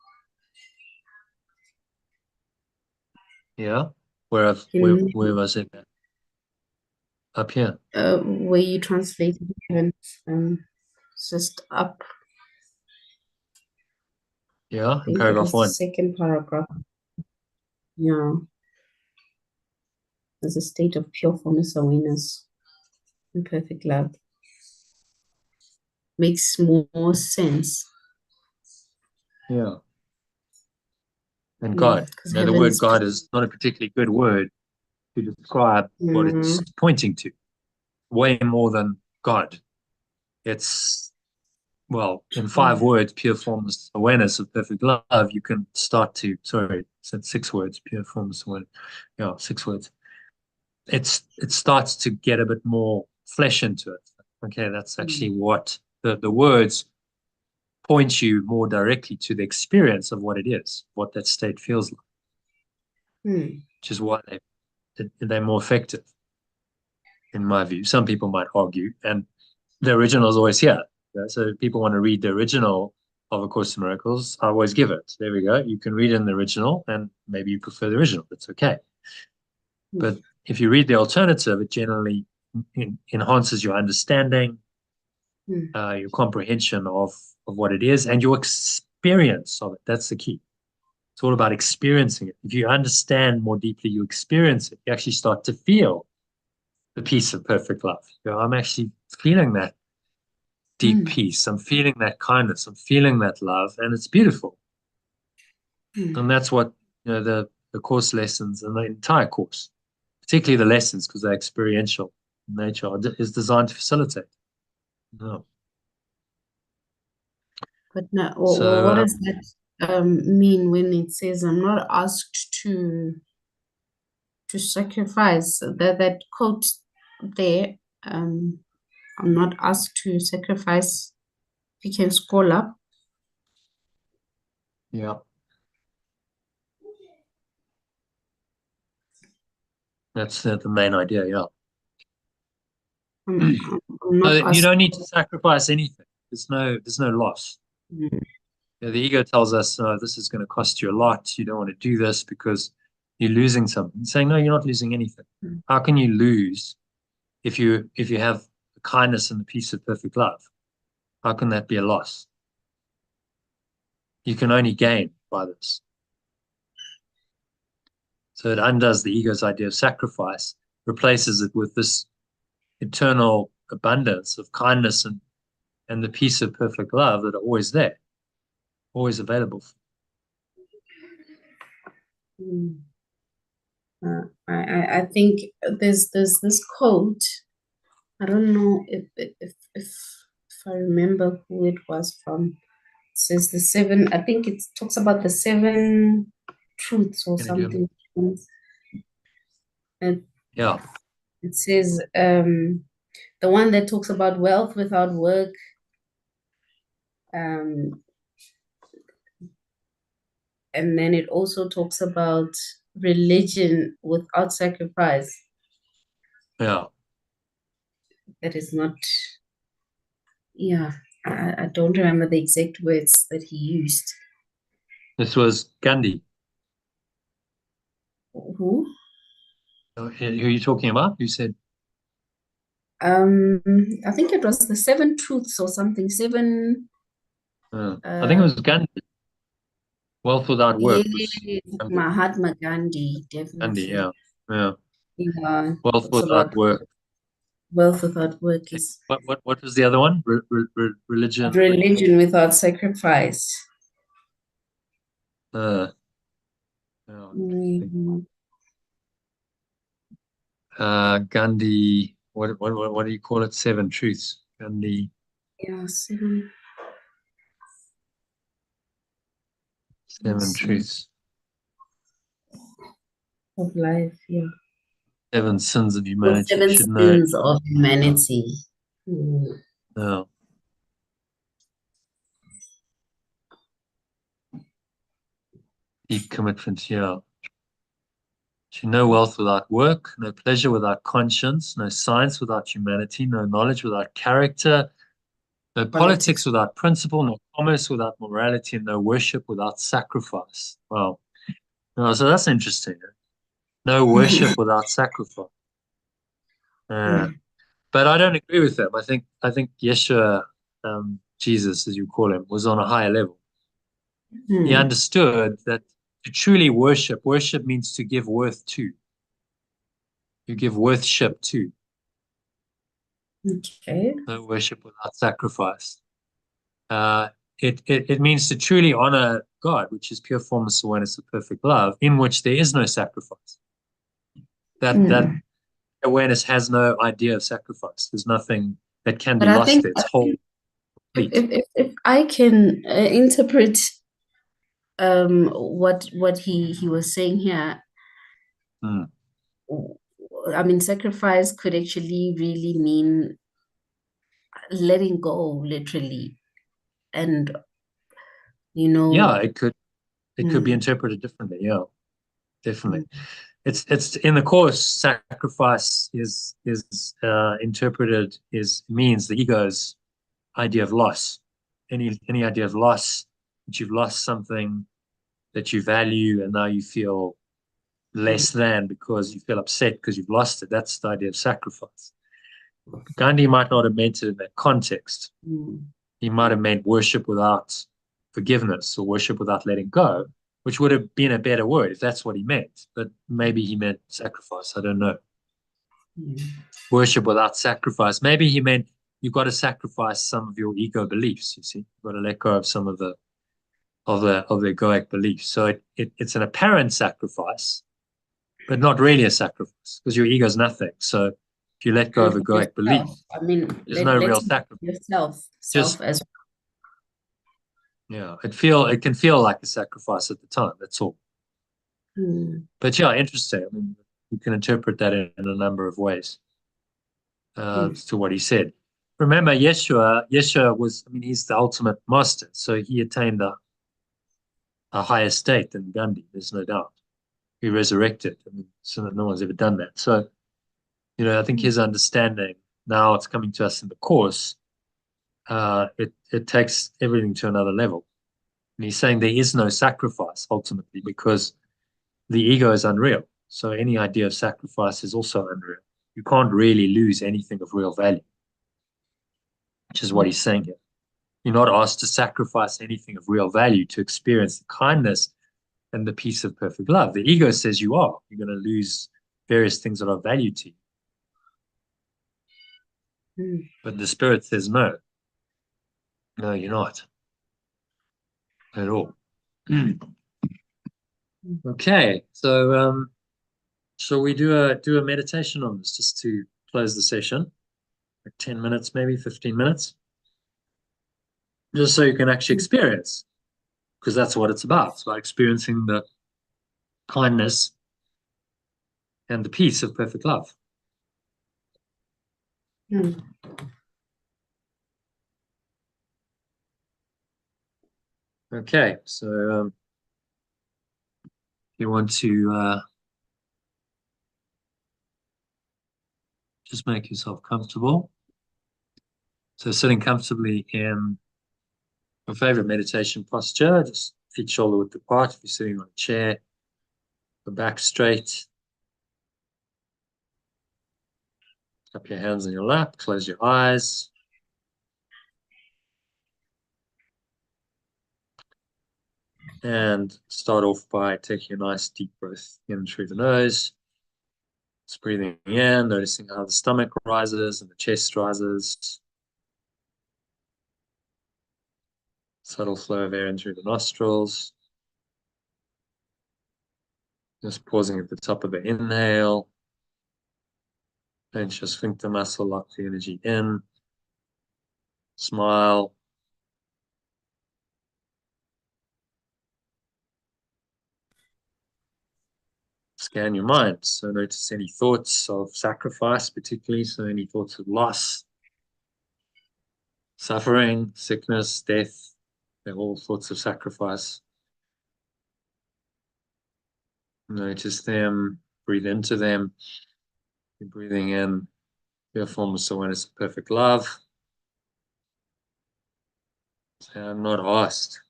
Yeah. Where
In
was it? Up here.
where you translated heaven, just up,
Yeah,
I
in
think it
paragraph
was the
1.
second paragraph. Yeah, as a state of pure formless awareness and perfect love. Makes more sense.
Yeah. And God.
Because
The
heaven
word
is.
God is not a particularly good word to describe what it's pointing to. Way more than God. It's, well, in 5 words, pure formless awareness of perfect love, you can start to, sorry, I said 6 words, pure formless awareness. Yeah, 6 words. It starts to get a bit more flesh into it. Okay, that's actually what the words point you more directly to the experience of what it is, what that state feels like, which is why they're more effective, in my view. Some people might argue, and the original is always here. So if people want to read the original of A Course in Miracles, I always give it. There we go. You can read in the original, and maybe you prefer the original. That's okay. But if you read the alternative, it generally enhances your understanding, your comprehension of what it is, and your experience of it. That's the key. It's all about experiencing it. If you understand more deeply, you experience it. You actually start to feel the peace of perfect love. I'm actually feeling that deep peace. I'm feeling that kindness. I'm feeling that love, and it's beautiful. And that's what the course lessons and the entire course, particularly the lessons, because they're experiential in nature, is designed to facilitate. No.
But now, what
So
does that mean when it says I'm not asked to sacrifice? That quote there, I'm not asked to sacrifice. If you can scroll up.
yeah, that's the main idea. Yeah.
I'm not
You
asked.
don't need to sacrifice anything. There's no loss. The ego tells us, no, this is going to cost you a lot. You don't want to do this because you're losing something. It's saying, no, you're not losing anything. How can you lose if you have the kindness and the peace of perfect love? How can that be a loss? You can only gain by this. So it undoes the ego's idea of sacrifice, replaces it with this eternal abundance of kindness and the peace of perfect love that are always there, always available.
I think there's this quote. I don't know if I remember who it was from. It says the seven. I think it talks about the 7 truths or something. And
Yeah,
it says the one that talks about wealth without work. And then it also talks about religion without sacrifice.
yeah.
That is not. Yeah, I don't remember the exact words that he used.
This was Gandhi.
Who?
Who are you talking about? You said
I think it was the 7 truths or something. 7.
I think it was Gandhi. Wealth without work was
Yes,
Gandhi.
Mahatma Gandhi,
Gandhi,
definitely.
yeah, yeah.
Yeah,
Wealth
talks about
without work.
wealth without work is
What was the other one? Religion.
religion without sacrifice.
Uh, oh, interesting.
Mhm.
Gandhi. What do you call it? 7 truths. Gandhi.
Yeah, 7.
7
Let's see.
truths.
Of life, yeah.
7 sins of
The
humanity. I
7
should know.
sins of humanity.
No. Deep commitment here. No wealth without work, no pleasure without conscience, no science without humanity, no knowledge without character, no politics
Politics.
without principle, no commerce without morality, and no worship without sacrifice. Wow. Oh, so that's interesting. No worship without sacrifice.
Mm,
But I don't agree with them. I think Yeshua, Jesus, as you call him, was on a higher level. He
mm,
understood that to truly worship means to give worth to. You give worthship to.
okay.
No worship without sacrifice. Uh, it means to truly honor God, which is pure formless awareness of perfect love, in which there is no sacrifice. That
Mm.
awareness has no idea of sacrifice. There's nothing that can
But
be lost there. It's whole, complete.
if I can interpret what he was saying here,
Mm.
I mean, sacrifice could actually really mean letting go, literally, and you
Yeah,
know,
it could be
mm,
interpreted differently. Yeah, definitely.
mm,
It's in the course. Sacrifice is interpreted is means the ego's idea of loss. Any idea of loss, that you've lost something that you value, and now you feel
mm,
less than because you feel upset because you've lost it. That's the idea of sacrifice. Gandhi might not have meant it in that context.
mm,
He might have meant worship without forgiveness or worship without letting go, which would have been a better word if that's what he meant. But maybe he meant sacrifice. I don't know.
mm,
Worship without sacrifice. Maybe he meant you've got to sacrifice some of your ego beliefs. You see, you've got to let go of some of the egoic beliefs. So it's an apparent sacrifice, but not really a sacrifice because your ego is nothing. So if you let go
and
of
for
egoic
yourself.
beliefs,
I mean,
there's no real
letting
sacrifice.
yourself
Just
self as
yeah, it can feel like a sacrifice at the time. That's all.
mm,
But yeah, interesting. I mean, you can interpret that in a number of ways
mm,
to what he said. Remember, Yeshua was, I mean, he's the ultimate master. So he attained a higher state than Gandhi. There's no doubt. He resurrected. I mean, so no one's ever done that. So, I think
mm,
his understanding now it's coming to us in the course. It takes everything to another level. And he's saying there is no sacrifice ultimately because the ego is unreal. So any idea of sacrifice is also unreal. You can't really lose anything of real value, which is what
mm,
he's saying here. You're not asked to sacrifice anything of real value to experience the kindness and the peace of perfect love. The ego says you are. You're going to lose various things that are value to you.
mm.
But the spirit says no. No, you're not at all. Okay, so shall we do a meditation on this just to close the session? Like 10 minutes, maybe 15 minutes, just so you can actually experience, because that's what it's about. It's about experiencing the kindness and the peace of perfect love.
Mm.
Okay, so if you want to just make yourself comfortable. So sitting comfortably in your favorite meditation posture, just feet shoulder width apart. If you're sitting on a chair, the back straight. Cup your hands in your lap, close your eyes. And start off by taking a nice deep breath in through the nose. Just breathing in, noticing how the stomach rises and the chest rises. Subtle flow of air in through the nostrils. Just pausing at the top of the inhale. Clench your sphincter muscle, lock the energy in. Smile. Scan your mind. So notice any thoughts of sacrifice, particularly. So any thoughts of loss, suffering, sickness, death. They're all thoughts of sacrifice. Notice them, breathe into them. You're breathing in pure formless awareness of perfect love. Say, I'm not asked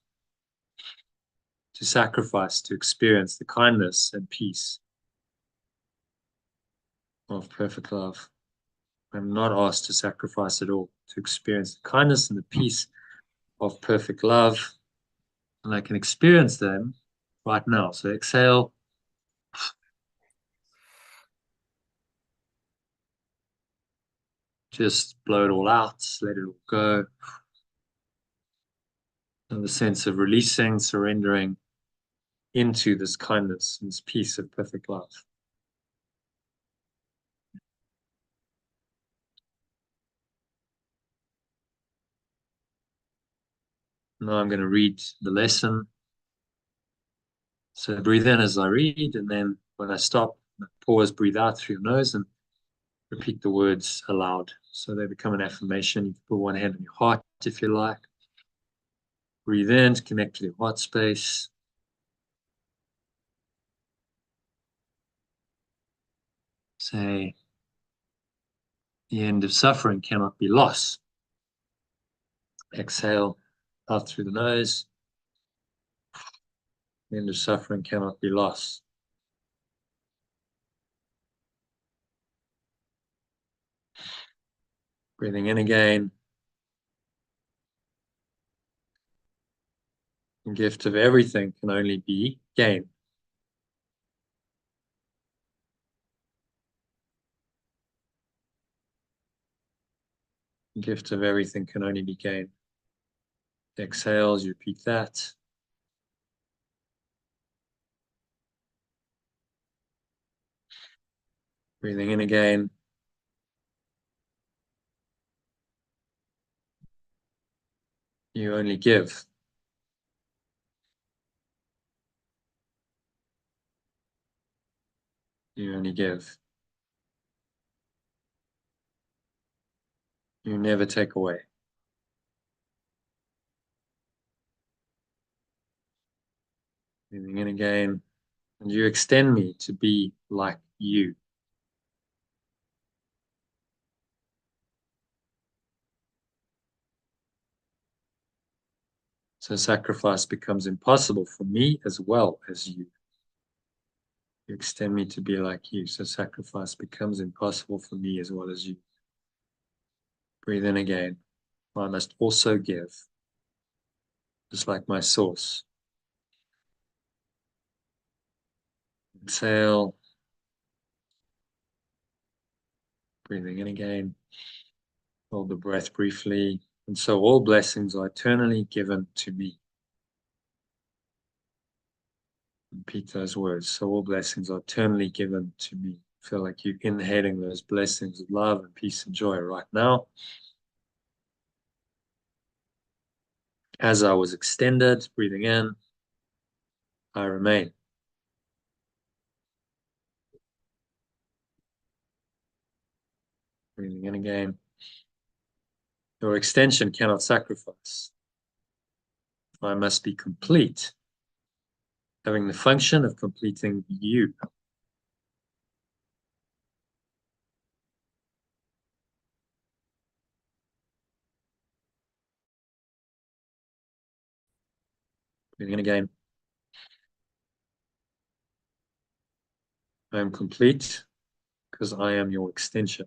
to sacrifice to experience the kindness and peace of perfect love. I'm not asked to sacrifice at all to experience the kindness and the peace of perfect love. And I can experience them right now. So exhale. Just blow it all out, let it all go. And the sense of releasing, surrendering into this kindness and this peace of perfect love. Now I'm going to read the lesson. So breathe in as I read, and then when I stop, pause, breathe out through your nose, and repeat the words aloud. So they become an affirmation. You can put one hand on your heart if you like. Breathe in to connect to your heart space. Say, the end of suffering cannot be loss. Exhale out through the nose. The end of suffering cannot be loss. Breathing in again. The gift of everything can only be gain. The gift of everything can only be gain. Exhale as you repeat that. Breathing in again. You only give. You only give. You never take away. Breathing in again. And you extend me to be like you. So sacrifice becomes impossible for me as well as you. You extend me to be like you. So sacrifice becomes impossible for me as well as you. Breathe in again. I must also give, just like my source. Exhale. Breathing in again. Hold the breath briefly. And so all blessings are eternally given to me. Repeat those words. So all blessings are eternally given to me. Feel like you're inhaling those blessings of love and peace and joy right now. As I was extended, breathing in, I remain. Breathing in again. Your extension cannot sacrifice. I must be complete, having the function of completing you. Breathing in again. I am complete because I am your extension.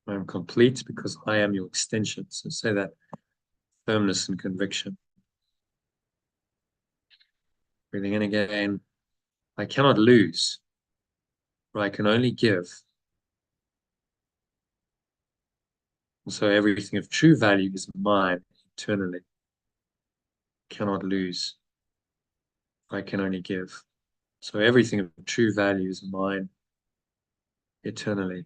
I am complete because I am your extension. So say that firmness and conviction. Breathing in again. I cannot lose, for I can only give. And so everything of true value is mine eternally. I cannot lose, I can only give. So everything of true value is mine eternally.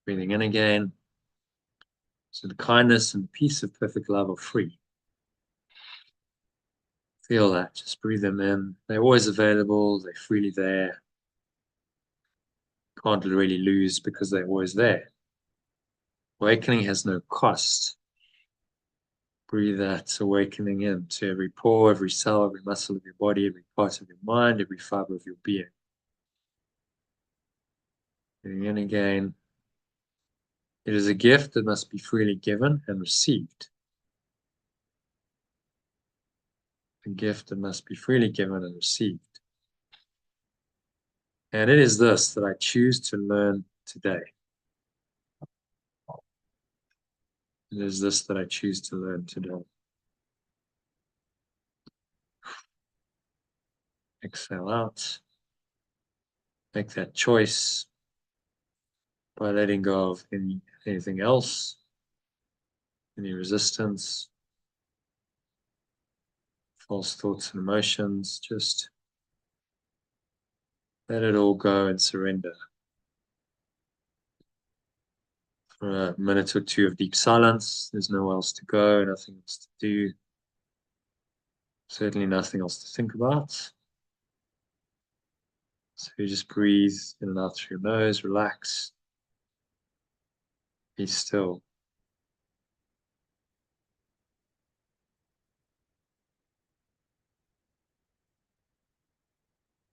Breathing in again. So the kindness and the peace of perfect love are free. Feel that. Just breathe them in. They're always available. They're freely there. Can't really lose because they're always there. Awakening has no cost. Breathe that awakening into every pore, every cell, every muscle of your body, every part of your mind, every fiber of your being. Breathing in again. It is a gift that must be freely given and received. A gift that must be freely given and received. And it is this that I choose to learn today. It is this that I choose to learn today. Exhale out. Make that choice by letting go of anything else, any resistance, false thoughts and emotions. Just let it all go and surrender. For a minute or two of deep silence, there's nowhere else to go, nothing else to do, certainly nothing else to think about. So you just breathe in and out through your nose, relax, be still.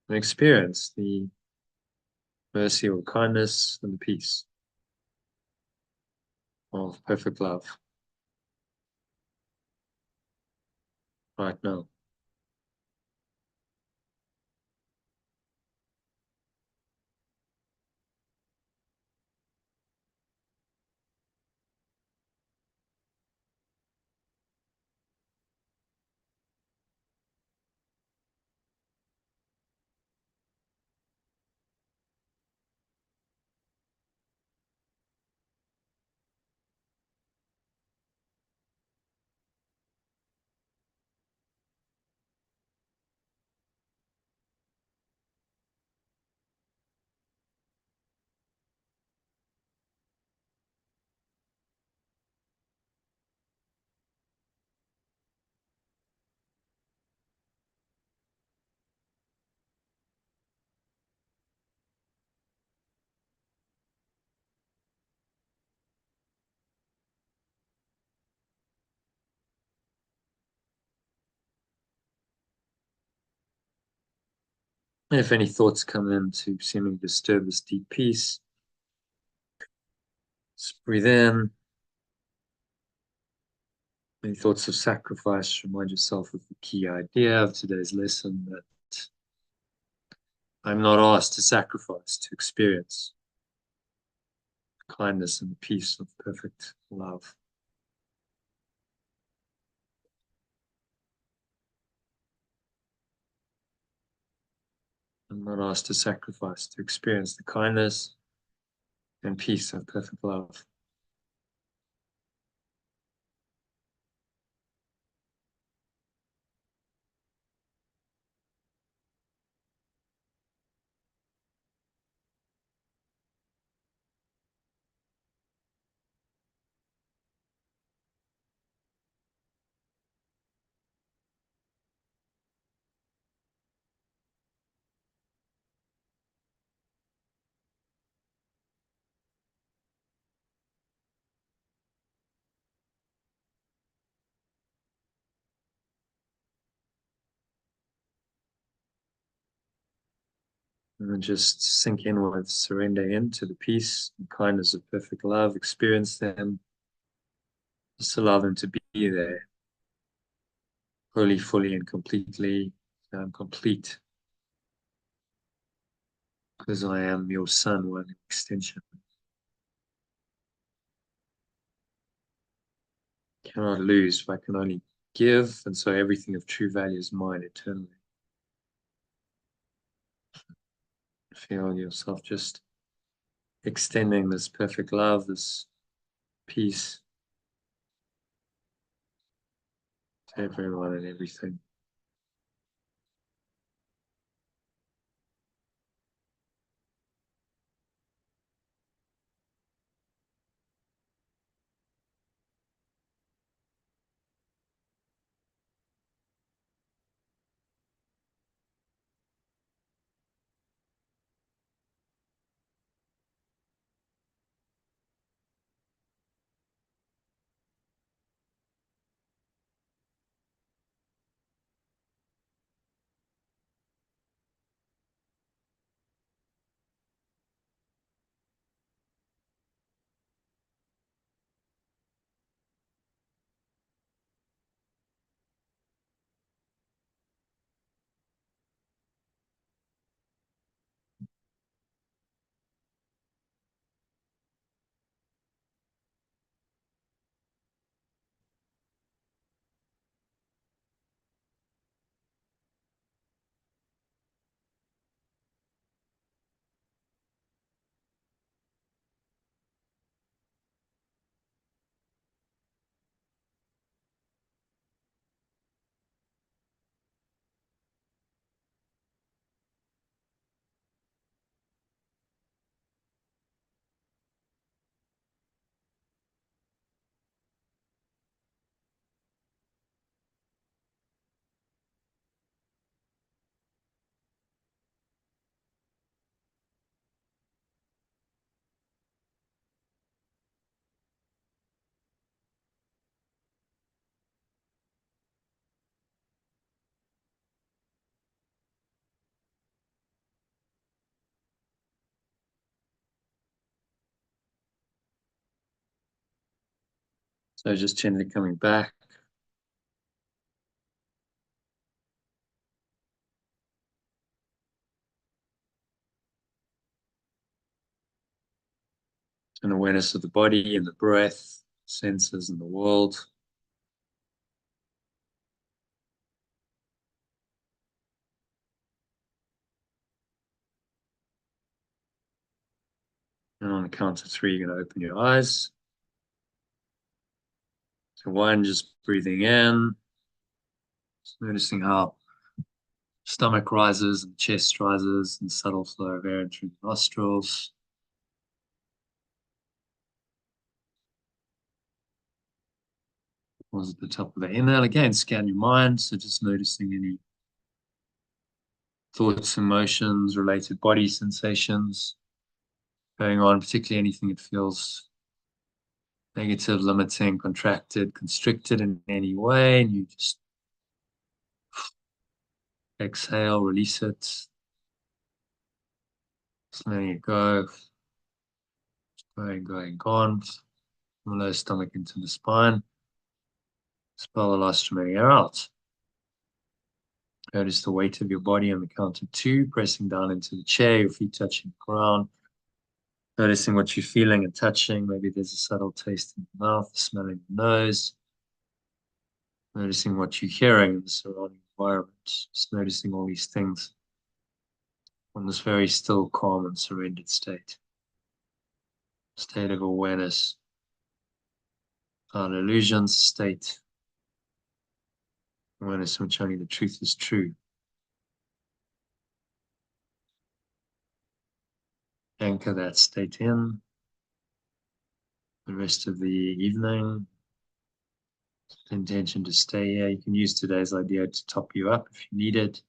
And experience the mercy or kindness and the peace of perfect love right now. If any thoughts come in to seeming to disturb this deep peace, just breathe in. Any thoughts of sacrifice, remind yourself of the key idea of today's lesson, that I'm not asked to sacrifice to experience kindness and peace of perfect love. I'm not asked to sacrifice to experience the kindness and peace of perfect love. And then just sink inwards, surrender into the peace and kindness of perfect love, experience them, just allow them to be there, wholly, fully, and completely. I'm complete because I am your son, one extension. Cannot lose, if I can only give, and so everything of true value is mine eternally. Feel yourself just extending this perfect love, this peace to everyone and everything. So just gently coming back. An awareness of the body and the breath, senses and the world. And on the count of 3, you're going to open your eyes. So 1, just breathing in, just noticing how stomach rises and chest rises and subtle flow of air through the nostrils. Pause at the top of the inhale. Again, scan your mind. So just noticing any thoughts, emotions, related body sensations going on, particularly anything that feels negative, limiting, contracted, constricted in any way. And you just exhale, release it, just letting it go, gone, from the low stomach into the spine. Expel the last remaining air out. Notice the weight of your body on the count of 2, pressing down into the chair, your feet touching the ground. Noticing what you're feeling and touching. Maybe there's a subtle taste in the mouth, smelling the nose. Noticing what you're hearing in the surrounding environment. Just noticing all these things from this very still, calm, and surrendered state. State of awareness. Not illusions, state. Awareness in which only the truth is true. Anchor that state in. The rest of the evening. Intention to stay here. You can use today's idea to top you up if you need it.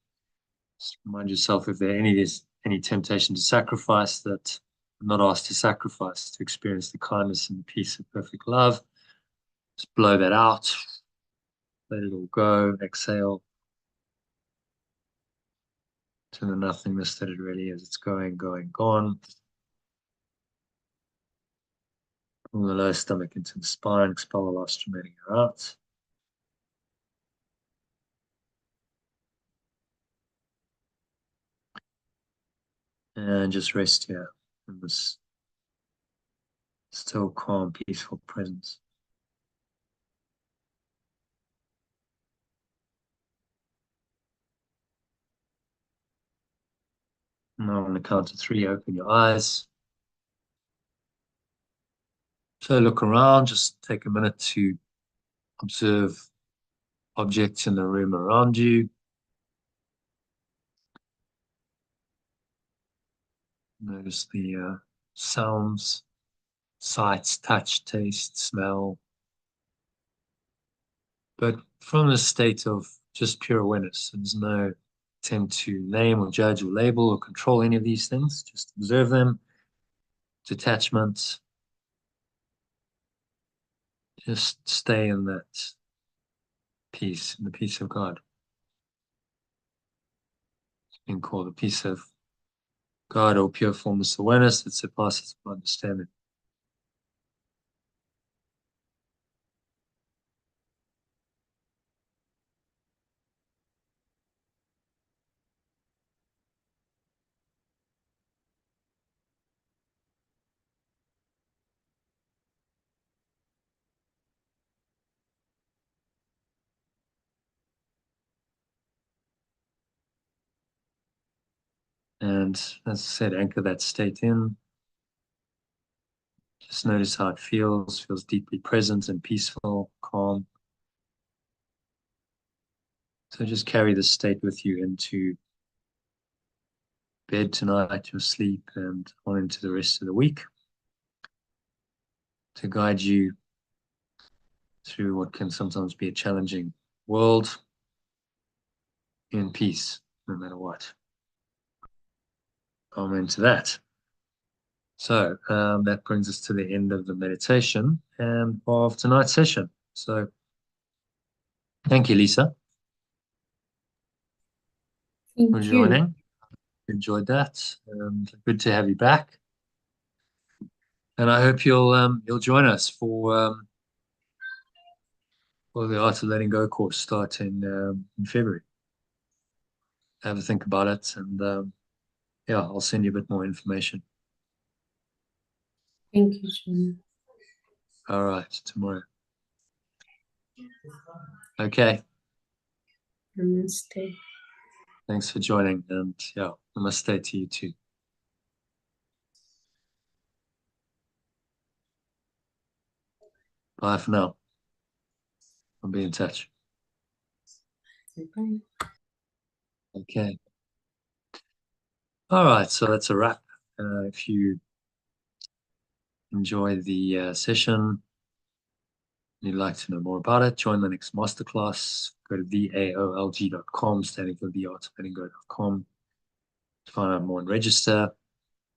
Just remind yourself if there's any temptation to sacrifice, that I'm not asked to sacrifice to experience the kindness and the peace of perfect love. Just blow that out. Let it all go. Exhale to the nothingness that it really is. It's going, gone. From the lower stomach into the spine. Expel the last remaining air out. And just rest here in this still, calm, peaceful presence. Now on the count of 3, open your eyes. So look around, just take a minute to observe objects in the room around you. Notice the sounds, sights, touch, taste, smell. But from a state of just pure awareness, there's no attempt to name or judge or label or control any of these things. Just observe them. Detachment. Just stay in that peace, in the peace of God. It's been called the peace of God or pure formless awareness that surpasses understanding. And as I said, anchor that state in. Just notice how it feels deeply present and peaceful, calm. So just carry this state with you into bed tonight, your sleep, and on into the rest of the week to guide you through what can sometimes be a challenging world in peace, no matter what. Amen to that. So that brings us to the end of the meditation and of tonight's session. So thank you, Lisa, for
Thank you.
joining. Enjoyed that, and good to have you back. And I hope you'll join us for for the Art of Letting Go course starting in February. Have a think about it, and yeah, I'll send you a bit more information.
Thank you, John.
All right, tomorrow. Okay.
Namaste.
Thanks for joining, and yeah, namaste to you too. Bye for now. I'll be in touch.
Bye.
Okay. All right, so that's a wrap. If you enjoy the session, and you'd like to know more about it, join the next masterclass. Go to theaolg.com, standing for theartoflettinggo.com, to find out more and register.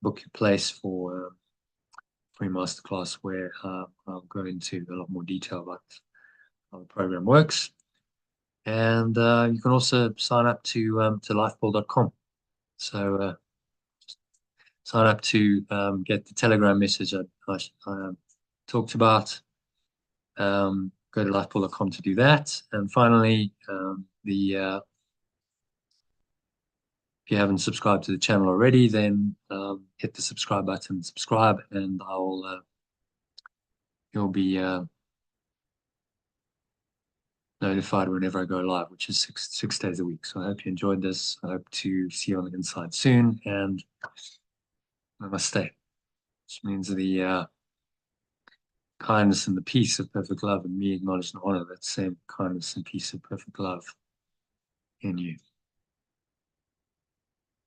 Book your place for free masterclass where I'll go into a lot more detail about how the program works. And you can also sign up to lifeball.com. So sign up to get the Telegram message I talked about. Go to lifeball.com to do that. And finally, if you haven't subscribed to the channel already, then hit the subscribe button, subscribe, and you'll be notified whenever I go live, which is six days a week. So I hope you enjoyed this. I hope to see you on the inside soon, and namaste, which means the kindness and the peace of perfect love, and me acknowledge and honor that same kindness and peace of perfect love in you.